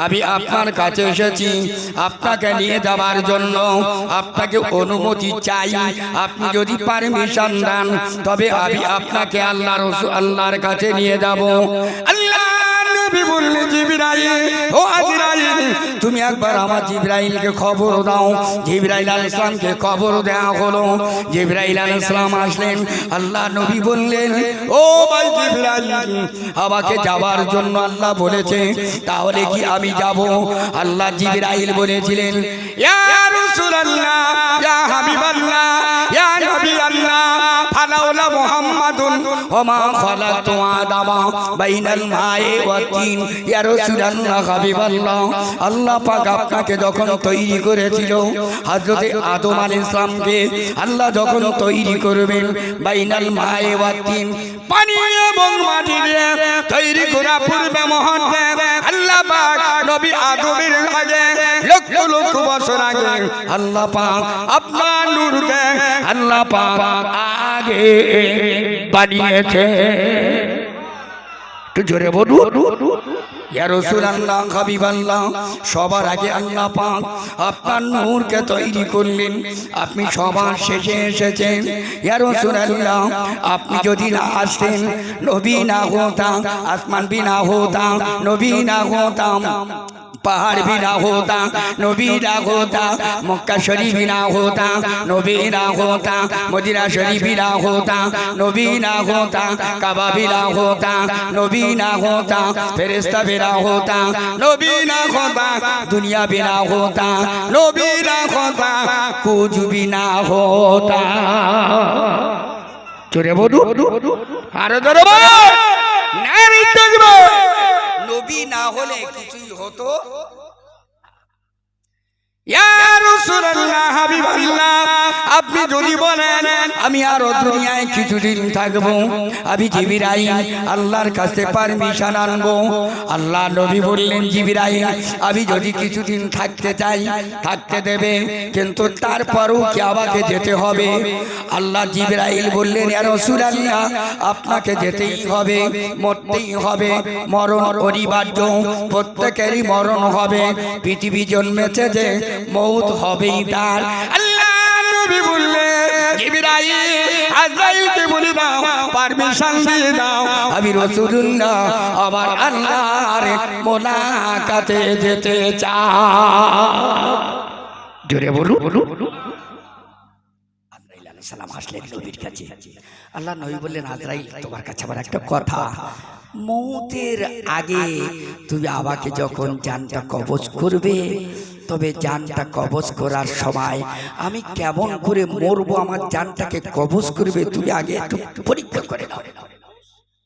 আমি আপনার কাছে এসেছি আপনাকে নিয়ে যাবার জন্য, আপনাকে অনুমতি চাই, আপনি যদি পারমিশন দেন তবে আমি আপনাকে আল্লাহর কাছে নিয়ে যাব। আল্লাহ নবী বললেন, জিবরাইল, ও আজরাইল, তুমি একবার আমার জিবরাইলকে খবর দাও। জিবরাইল আলাইহিস সালামকে খবর দেওয়া হলো। জিবরাইল আলাইহিস সালাম আসলেন। আল্লাহ নবী বললেন, ও ভাই জিবরাইল, আমাকে যাওয়ার জন্য আল্লাহ বলেছে, তাহলে কি আমি যাব? আল্লাহ জিবরাইল বলেছিলেন, ইয়া রাসূলুল্লাহ, ইয়া হাবিবাল্লাহ, ইয়া নবী আল্লাহ, ফালাউলা মুহাম্মদ মুহাম্মাদুন ওয়া মা খালাকতু আদামা বাইনাল মাই ওয়া তিন। ইয়া রাসূলুল্লাহ হাবিবাল্লাহ, আল্লাহ পাক আপনাকে যখন তৈরি করেছিল, হযরত আদম আলাইহিস সালামকে আল্লাহ যখন তৈরি করবেন বাইনাল মাই ওয়া তিন, পানি এবং মাটি দিয়ে তৈরি করা পূর্বে মুহূর্তে আল্লাহ পাক নবী আদমের আগে লক্ষ লক্ষ বছর আগে আল্লাহ পাক আপনার নূরকে আল্লাহ পাক আগে বানিয়েছে। একটু জোরে বলুন ইয়া রাসূলুল্লাহ হাবিবাল্লাহ, সবার আগে আল্লাহ পাক আপনার নূরকে তৈরি করলেন, আপনি সবার শেষে এসেছেন। ইয়া রাসূলুল্লাহ, আপনি যদি না আসতেন, নবী না হতাম, আসমান भी ना होता, नबी ना होता, पहाड़ भी ना होता, नबी ना होता, मक्का शरीफ भी ना होता, नबी ना होता, मदीना शरीफ भी ना होता, नबी ना होता, काबा भी ना होता, नबी ना होता, फरिश्ता भी ना होता, नबी ना होता, दुनिया भी ना होता, नबी ना होता, कुछ भी ना होता। चोरे बोलू आरो जोरे बोलो नारी तकबीर। नबी ना होले কিছুই হতো। ইয়া রাসূলুল্লাহ হাবিবাল্লাহ, আপনি যদি বলেন আমি আরো দুনিয়ায় কিছুদিন থাকবো, আমি জিবরাইল আল্লাহর কাছে পারমিশন আনবো। আল্লাহ নবী বললেন জিবরাইল আমি যদি কিছুদিন থাকতে চাই থাকতে দেবে, কিন্তু তারপরও কি আমাকে যেতে হবে? আল্লাহ জিবরাইল বললেন ইয়া রাসূলুল্লাহ আপনাকে যেতেই হবে, মরতেই হবে, মরণ অনিবার্য, প্রত্যেকেরই মরণ হবে, পৃথিবী জন্মেছে যে মৌত হবেই তার। আল্লাহ নবী বললেন জিবরাইল আজরাইলকে বলে দাও পারমিশন দিয়ে দাও, আমি রাসূলুল্লাহ আমার আল্লাহর মোলাকাতে যেতে চাই। জোরে বলুন। আজরাইল আলাইহিস সালাম আসলেন নবীর কাছে। আল্লাহ নবী বললেন আজরাইল তোমার কাছে আমার একটা কথা, মৌতের আগে তুমি আমাকে যখন জানটা কবজ করবে, তবে জানটা কবজ করার সময় আমি কেমন করে মরবো, আমার জানটাকে কবজ করবে তুমি আগে একটু পরীক্ষা করে নাও,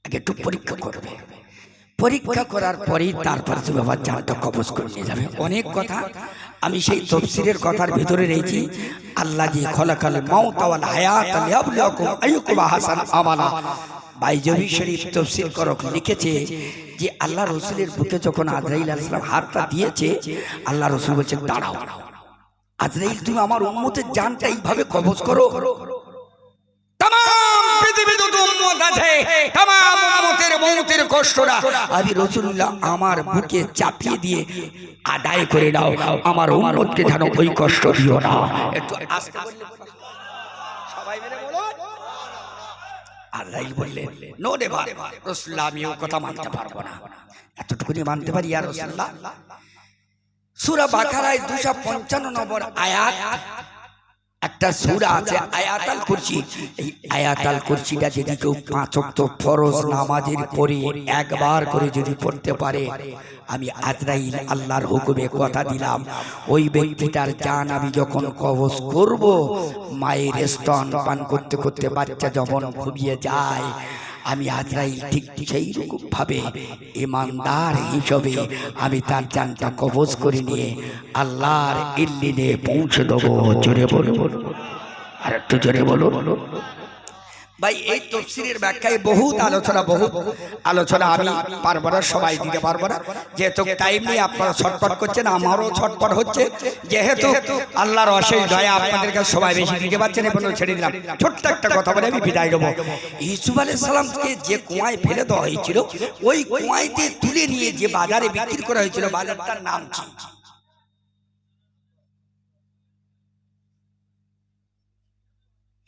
আগে একটু পরীক্ষা করবে, পরীক্ষা করার পরেই তারপর তুমি আমার জানটা কবজ করে নিয়ে যাবে। অনেক কথা আমি সেই তাফসীরের কথার ভিতরে রয়েছি। আল্লাহ জি খলাকাল মাউতা ওয়াল হায়াতা লিয়াবলুয়াকুম আইয়ুকুম আহসানু আমালা। বাইজবি শরীফ তাফসীর করক লিখেছে যে আল্লাহ রাসূলের বুকে যখন আজরাইল আলাইহিস সালাম হাতটা দিয়েছে, আল্লাহ রাসূল বলেছেন দাঁড়াও আজরাইল তুমি আমার উম্মতের জানটা এইভাবে কবজ করো। तमाम পৃথিবীতে যত উম্মত আছে तमाम উম্মতের মৌতের কষ্টটা আমি রাসূলুল্লাহ আমার বুকে চাপিয়ে দিয়ে আদায় করে দাও, আমার উম্মতকে যেন ওই কষ্ট দিও না। একটু আস্তে বললে সবাই মিলে বলো। আজরাইল বললেন নো নেভার রাসূলুল্লাহ, আমি ওই কথা মানতে পারবো না, এতটুকুনি মানতে পারি ইয়া রাসূলুল্লাহ। সূরা বাকারায় 255 নম্বর আয়াত একটা সূরা আছে আয়াতুল কুরসি। এই আয়াতুল কুরসিটা যদি কেউ 5 ওয়াক্ত ফরজ নামাজের পরে একবার করে যদি পড়তে পারে, আমি আজরাইল আল্লাহর হুকুমে কথা দিলাম ওই ব্যক্তিটার জান আমি যখন কবজ করব, মায়ের স্তন পান করতে করতে বাচ্চা যখন ঘুমিয়ে যায়, আমি আজরাইল ঠিক সেই রকম ভাবে ঈমানদার হিসেবে আমি তার জানটা কবজ করে নিয়ে আল্লাহর ইল্লিনে পৌঁছে দেব। জোরে বলো আর একটু জোরে বলো। ভাই এই তাফসীরের ব্যাখ্যায় বহুত আলোচনা আমি পারবো না, সবাই দিতে পারবো না, যেহেতু টাইম নেই। আপনারা ছটপট করছেন, আমারও ছটপট হচ্ছে, যেহেতু আল্লাহর অশেষ দয়া আপনাদের কাছে সবাই বেশি দিতে পারছেন, এবং ছেড়ে দিলাম। ছোট্ট একটা কথা বলে আমি বিদায় দেবো। ইউসুফ আলাইহিস সালামকে যে কুয়ায় ফেলে দেওয়া হয়েছিল, ওই কুয়াইতে তুলে নিয়ে যে বাজারে বিক্রি করা হয়েছিল, বাজারটার নাম কি?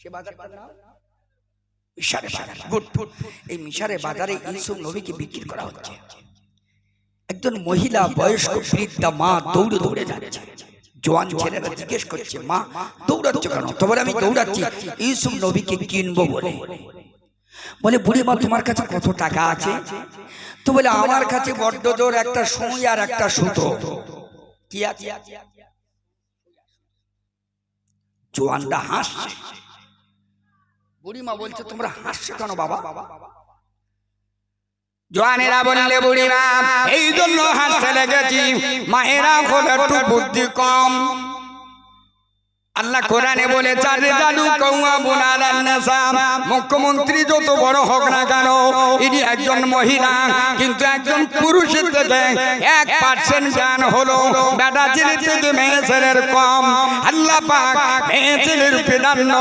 সে বাজারটার নাম মিশরে বাজার। গুড। এই মিশরে বাজারে ইউসুফ নবীকে বিক্রি করা হচ্ছে। একজন মহিলা বয়স্ক বৃদ্ধা মা দৌড়ে দৌড়ে যাচ্ছে। জওয়ান ছেলেরা জিজ্ঞেস করছে মা দৌড়াচ্ছ কেন? তবে আমি দৌড়াচ্ছি ইউসুফ নবীকে কিনবো বলে। বলে বুড়ি মা তোমার কাছে কত টাকা আছে? তো বলে আমার কাছে বড্ড জোর একটা সুই আর একটা সুতো। কি আছে? জওয়ানটা হাসছে। বুড়িমা বলছে তোমরা হাসছো কেন বাবা? জওয়ানেরা বললে বুড়িমা এই জন্য হাসতে লেগেছি, মায়েরা হলো একটু বুদ্ধি কম। আল্লাহ কোরআনে বলেছে রিজালু কাওয়ামুন আলান নিসা, মুখ্যমন্ত্রী যত বড় হোক না কেন ইনি একজন মহিলা, কিন্তু একজন পুরুষের থেকে 1% জ্ঞান হলো বেটা ছেলের থেকে মেয়ে ছেলের কম। আল্লাহ পাক মেয়ে ছেলের প্রাধান্য,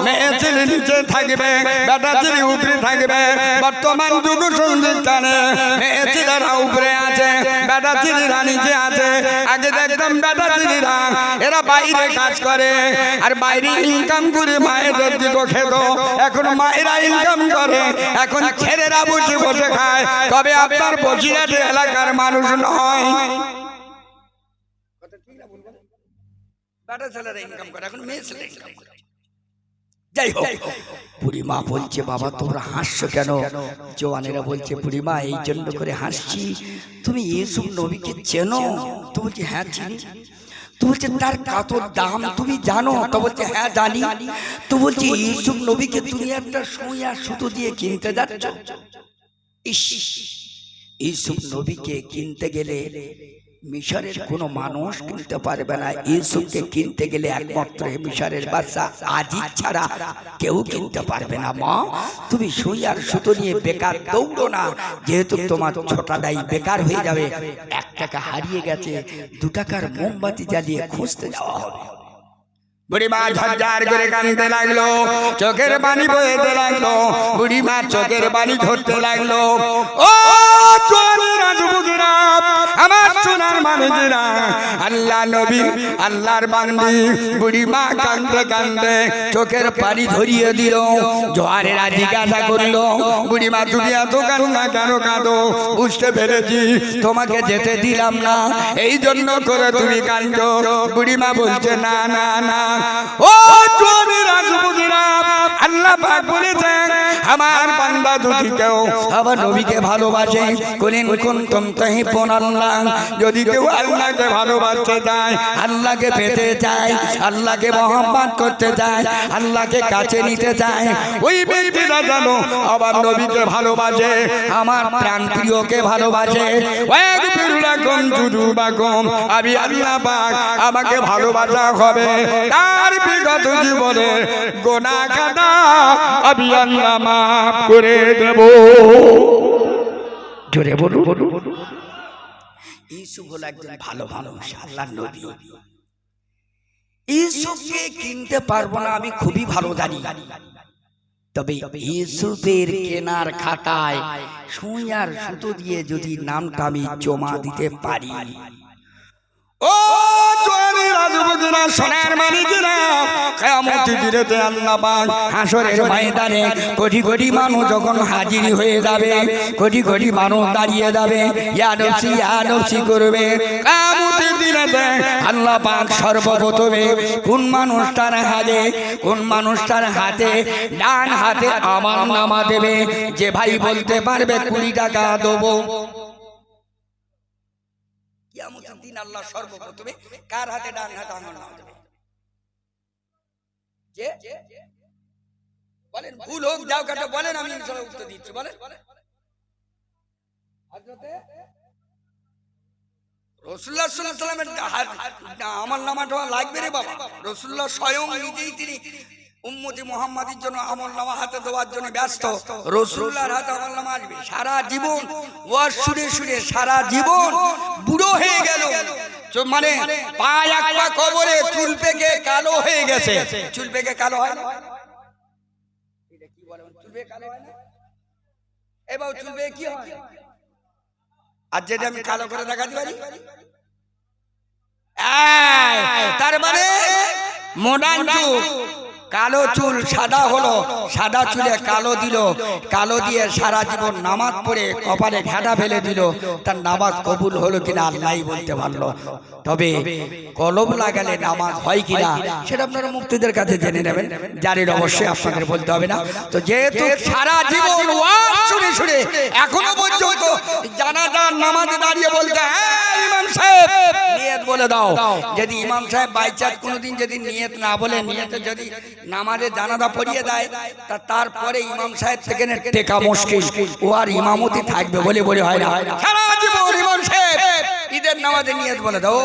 মেয়ে ছেলে নিচে থাকবে, বেটা ছেলে উপরে থাকবে। বর্তমান যুগ সন্ধিকালে মেয়ে ছেলেরা উপরে আছে, বেটা ছেলেরা নিচে আছে। আগে দেখতাম বেটা ছেলেরা এরা বাইরে কাজ করে আর বাইরে ইনকাম করে মায়েদের দিকে খেত, এখন মায়েরা ইনকাম করে, এখন ছেলেরা বসে বসে খায়। তবে আপনার বসিরহাট এলাকার মানুষ নয়, বেটা ছেলেরা ইনকাম করে, এখন মেয়ে ছেলে ইনকাম করে। যাই হোক, বুড়িমা বলছে বাবা তোমরা হাসছো কেন? জওয়ানেরা বলছে বুড়িমা এই জন্য করে হাসছি, তুমি ইউসুফ নবীকে চেনো? তো বলছে হ্যাঁ চিনি। তো বলছে তার কত দাম তুমি জানো? তো বলছে হ্যাঁ জানি। তো বলছে ইউসুফ নবীকে তুমি একটা সুই আর সুতো দিয়ে কিনতে যাচ্ছ? ইস, ইউসুফ নবীকে কিনতে গেলে মিশরের কোনো মানুষ কিনতে পারবে না। ইউসুফকে কিনতে গেলে একমাত্র মিশরের বাদশা আজিজ ছাড়া কেউ কিনতে পারবে না। মা তুমি সুই আর সুতো নিয়ে বেকার দৌড়ো না, যেহেতু তোমার ছোটা দাই বেকার হয়ে যাবে। 1 টাকা হারিয়ে গেছে, 2 টাকার মোমবাতি জ্বালিয়ে খুঁজতে যাওয়া হবে। বুড়িমা ঝরঝর করে কাঁদতে লাগলো, চোখের পানি বইতে লাগলো, বুড়িমা চোখের পানি ধরতে লাগলো। ও জওয়ানেরা, যুবকেরা, আমার সোনার মানুষেরা, আল্লাহ নবী আল্লাহর বান্দি বুড়িমা কাঁদতে কাঁদতে চোখের পানি ধরিয়ে দিল। জওয়ানেরা জিজ্ঞাসা করলো বুড়িমা তুমি এত কান্না কেন কাঁদো? বুঝতে পেরেছি তোমাকে যেতে দিলাম না, এই জন্য করে তুমি কাঁদো। বুড়িমা বলছে না না না, ও জওয়ানেরা, যুবকেরা, আল্লাহ পাক বলেছেন আমার বান্দা যদি কেউ আমার নবীকে ভালোবাসে, কুলিন কুনতুম তুহিব্বুনাল্লাহ, যদি কেউ আল্লাহকে ভালোবাসতে চায়, আল্লাহকে পেতে চায়, আল্লাহকে মহব্বত করতে চায়, আল্লাহকে কাছে নিতে চায়, ওই ব্যক্তিরা জানো আমার নবীকে ভালোবাসে, আমার প্রাণ প্রিয়কে ভালোবাসে। ওয়াগফির লাকুম যুনুবাকুম, আমি আল্লাহ পাক আমাকে ভালোবাসা হবে, তার বিগত জীবনের গুনাহ খাতা আমি আল্লাহ মাফ করে দেব। জোরে বলুন। ইউসুফ হলো একজন ভালো মানুষ, আল্লাহর নবী। ইউসুফকে কিনতে পারবো না আমি খুবই ভালো জানি, তবে ইউসুফের কেনার খাতায় সুই আর সুতো দিয়ে যদি নামটা আমি জমা দিতে পারি। ও জওয়ানেরা, যুবকেরা, সোনার মানিকেরা, কিয়ামতের দিনেতে আল্লাহ পাক হাসরের ময়দানে কোটি কোটি মানুষ যখন হাজির হয়ে যাবে, কোটি কোটি মানুষ দাঁড়িয়ে যাবে, ইয়া নফসি ইয়া নফসি করবে। কিয়ামতের দিনেতে আল্লাহ পাক সর্বপ্রথমে কোন মানুষটার হাতে, কোন মানুষটার হাতে, ডান হাতে আমলনামা দেবে। যে ভাই বলতে পারবে 20 টাকা দেবো। কিয়ামতের দিন আল্লাহ সর্বপ্রথমে কার হাতে ডান হাতে আমলনামা দেবে? যে বলেন, ভুল হোক যাও কাটা বলেন, আমি ইনশাআল্লাহ উত্তর দিচ্ছি। বলেন হযরতে রাসূলুল্লাহ সাল্লাল্লাহু আলাইহি ওয়াসাল্লামের আমলনামাটা লাগবে রে বাবা। রাসূলুল্লাহ স্বয়ং নিজেই তিনি উম্মতি মুহাম্মাদের জন্য আমলনামা হাতে দেওয়ার জন্য ব্যস্ত। রাসূলুল্লাহর হাতে আমলনামা আসবে। সারা জীবন ওয়াজ শুনে শুনে সারা জীবন বুড়ো হয়ে গেল, মানে পা এক পা কবরে, চুল পেকে কালো হয়ে গেছে। চুল পেকে কালো হয় না? এটা কি বলে, চুল পেকে কালো হয় না? এবার চুল পেকে কি হয়? আর যদি আমি কালো করে দেখাতে পারি, তার মানে মডার্ন যুগ। কালো চুল সাদা হলো, সাদা চুলে কালো দিল, কালো দিয়ে সারা জীবন নামাজ পড়ে কপালে ঘাটা ফেলে দিল, তার নামাজ কবুল হলো কিনা আল্লাহই বলতে পারলো। তবে কলম লাগালে নামাজ হয় কিনা সেটা আপনারা মুফতিদের কাছে জেনে নেবেন, জারির অবশ্যই আপনাদের বলতে হবে না। তো যেহেতু সারা জীবন ওয়াজ শুনে শুনে এখনো পর্যন্ত জানাজার নামাজে দাঁড়িয়ে বলতে, ইমাম সাহেব নিয়ত বলে দাও। যদি ইমাম সাহেব বাই চান্স কোনোদিন যদি নিয়ত না বলে, নিয়তে যদি নামাজে জানাজা পড়িয়ে দেয়, তারপরে ইমাম সাহেব থেকে টেকা মুশকিল, ও আর ইমামতি থাকবে বলে বলে হয় না। সারা জীবন ইমাম সাহেব ঈদের নামাজে নিয়ত বলে দাও,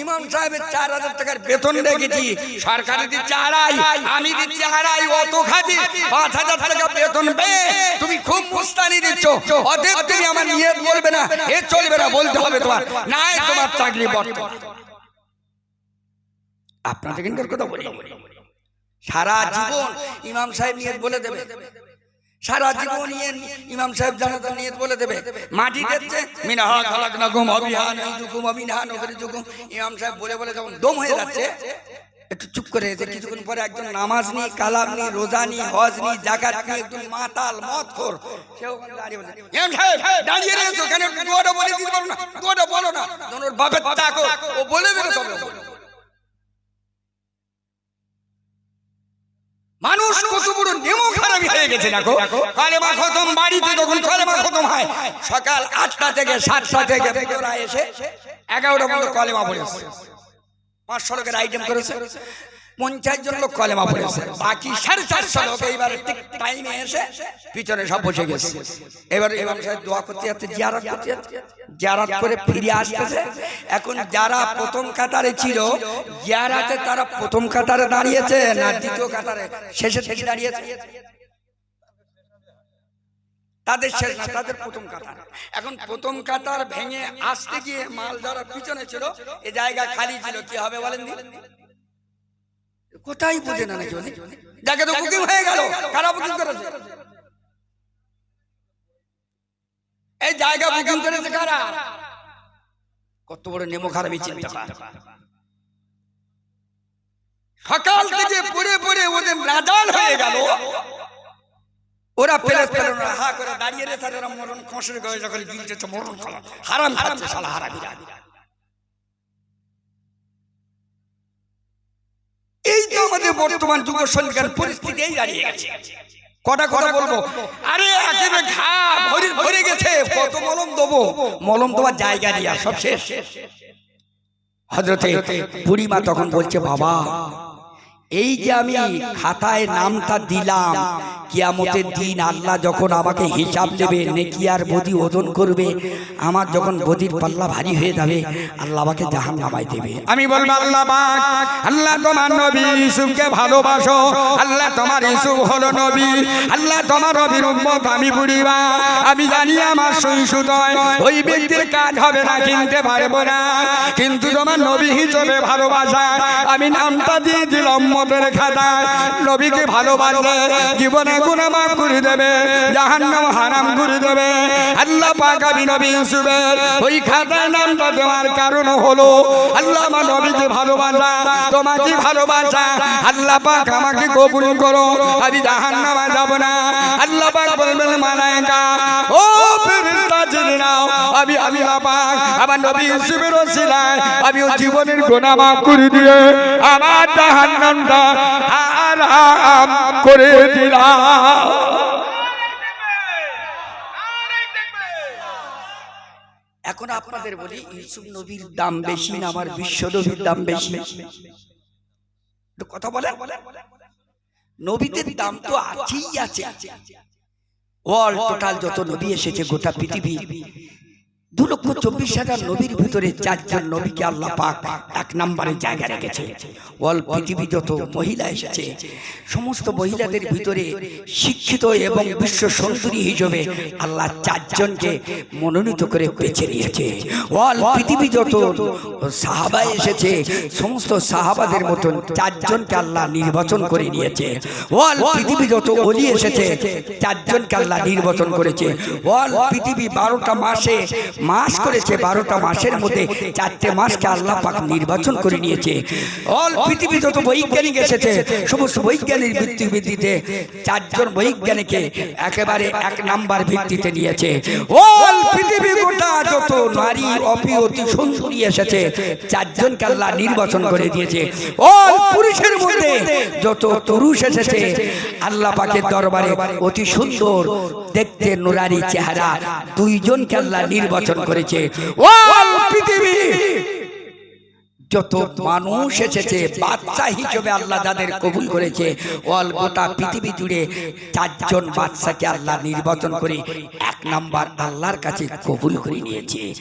ইমাম সাহেবের 4000 টাকার বেতন রেখেছি, সরকারি দিচ্ছে 2.5, আমি দিচ্ছি 2.5, অত খাচ্ছি 5000 টাকা বেতন পেয়ে তুমি খুব মুস্তানি দিচ্ছ, অতএব তুমি আমার নিয়ত বলবে না, এ চলবে না, বলতে হবে তোমার, নাই তোমার চাকরি বন্ধ। আপনাদের কিন্তু কথা বলি, সারা জীবন ইমাম সাহেব নিয়ত বলে দেবে, সারা জীবন ইমাম সাহেব জানাজার নিয়ত বলে দেবে, মাটি দিচ্ছে মিনাহা খালাকনাকুম ওয়া মিনহুম ওয়া মিনহা নুখরিজুকুম, ইমাম সাহেব বলে বলে যখন দম হয়ে যাচ্ছে একটু চুপ করে এসে কিছুক্ষণ পরে একজন নামাজ নি, কালাম নি, রোজা নি, হজ নি, যাকাত নি, একজন মাতাল মদখোর, সেও দাঁড়িয়ে বলে ইমাম সাহেব দাঁড়িয়ে রয়েছো কেন, দোয়াটা বলে দিতে পারো না, দোয়াটা বলো না, যখন ওর বাপের চাকর ও বলে দেবে তবে। মানুষ কত বড় নেমো খারাপি হয়ে গেছে দেখো, কালেমা খতম বাড়িতে যখন কালেমা খতম হয় সকাল 8টা থেকে 7টা থেকে বেজোরা এসে 11টা পর্যন্ত কালেমা পড়েছে, 500 লোকের আইটেম করেছে, 50 জন লোক কালেমা পড়েছে, বাকি 450 লোক এইবারে ঠিক টাইমে এসে পিছনে সব বসে গেছে। এবার ইমাম সাহেব দোয়া করতে যাচ্ছে, জিয়ারত করতে যাচ্ছে, জিয়ারত করে ফিরে আসতেছে। এখন যারা প্রথম কাতারে ছিল জিয়ারতে তারা প্রথম কাতারে দাঁড়িয়েছে না দ্বিতীয় কাতারে শেষের দিকে দাঁড়িয়েছে, তাদের শেষ না, তাদের প্রথম কাতার। এখন প্রথম কাতার ভেঙে আসতে গিয়ে মাল যারা পিছনে ছিল এই জায়গা খালি ছিল, কি হবে বলেন? কোথায় বুঝে না নাকি, জায়গা তো বুকিং হয়ে গেল, কারা বুকিং করেছে? এই জায়গা বুকিং করেছে কারা? কত বড় নেমো খারাপি চিন্তা কর। সকাল থেকে পড়ে পড়ে ওদের নাজাল হয়ে গেল, ওরা ফেরত পেল না, হা করে দাঁড়িয়ে রে তারা মরণ খসে গয়জা করে দিলছে, মরণ খাওয়া হারাম খাচ্ছে শালা হারামিরা। এই তো আমাদের বর্তমান যুব সন্ধিকার পরিস্থিতি এই দাঁড়িয়ে গেছে। কটা কথা বলবো, আরে একেবারে ঘা ভরে গেছে, কত মলম দেবো, মলম দেওয়ার জায়গা দিয়া সব শেষ। হযরতে বুড়িমা তখন বলছে, বাবা এই যে আমি খাতায় নামটা দিলাম, কিয়ামতের দিন আল্লাহ যখন আমাকে হিসাব দেবে, নেকি আর বদি ওজন করবে, আমার যখন বদির পাল্লা ভারী হয়ে যাবে আল্লাহ আমাকে জাহান্নামায় দেবে। আমি বলবো, আল্লাহ পাক, আল্লাহ তোমার নবী ইউসুফকে ভালোবাসো, আল্লাহ তোমার ইউসুফ হলো নবী, আল্লাহ তোমার নবীর উম্মত আমি বুড়িমা, আমি জানি আমার সহিষ্ণুতায় ওই ব্যক্তির কাজ হবে না, কিনতে পারবো না, কিন্তু তোমার নবী হিসেবে ভালোবাসা আমি নামটা দিয়ে দিলাম উম্মতের খাতায়। নবীকে ভালোবাসলে জীবনে গুনাহ মাফ করে দেবে, জাহান্নাম হারাম করে দেবে। আল্লাহ পাক আমি নবী ইউসুফের ওই খাতায় নামটা দেওয়ার কারণ হলো আল্লাহ আমার নবীকে ভালোবাসা, তোমাকে ভালোবাসা, আল্লাহ পাক আমাকে কবুল করো, আমি জাহান্নামে যাব না। আল্লাহ পাক বলবেন, মালায়েকা ও ফেরেশতা জেনে নাও, আমি আল্লাহ পাক আমার নবী ইউসুফের ওসিলায় আমি ওর জীবনের গুনাহ মাফ করে দিয়ে আমার জাহান্নামটা হারাম করে দিলাম। এখন আপনাদের বলি, ইউসুফ নবীর দাম বেশি না আমার বিশ্ব নবীর দাম বেশি? কথা বলে, নবীদের দাম তো আছেই আছে। অল টোটাল যত নবী এসেছে গোটা পৃথিবী 2,24,000 নবীর ভিতরে 4 জন নবীকে আল্লাহ পাক 1 নম্বরে জায়গা রেখেছে। অল পৃথিবী যত মহিলা এসেছে সমস্ত মহিলাদের ভিতরে শিক্ষিত এবং বিশ্ব সুন্দরী হিসেবে আল্লাহ 4 জনকে মনোনীত করে বেছে নিয়েছে। অল পৃথিবী যত সাহাবা এসেছে সমস্ত সাহাবাদের মতন 4 জনকে আল্লাহ নির্বাচন করে নিয়েছে। অল পৃথিবী যত ওলি এসেছে 4 জনকে আল্লাহ নির্বাচন করেছে। অল পৃথিবী 12টা মাসে মাস করেছে, 12টা মাসের মধ্যে 4টে মাসকে আল্লাহ পাক নির্বাচন করে নিয়েছে। অল পৃথিবী যত বৈজ্ঞানিক এসেছে সমস্ত বৈজ্ঞানিক ভিত্তিতে 4 জন বৈজ্ঞানিককে একেবারে 1 নাম্বার ভিত্তিতে নিয়েছে। অল পৃথিবী গোটা যত নারী অতি সুন্দরী এসেছে 4 জনকে আল্লাহ নির্বাচন করে দিয়েছে। অল পুরুষের মধ্যে যত পুরুষ এসেছে আল্লাহ পাকের দরবারে অতি সুন্দর দেখতে নুরানি চেহারা 2 জনকে আল্লাহ নির্বাচন করেছে। অল পৃথিবী যত মানুষ এসেছে বাদশা হিসেবে আল্লাহ যাদের কবুল করেছে অল গোটা পৃথিবী জুড়ে 4 জন বাদশাকে আল্লাহ নির্বাচন করে 1 নাম্বার আল্লাহর কাছে কবুল করে নিয়েছে।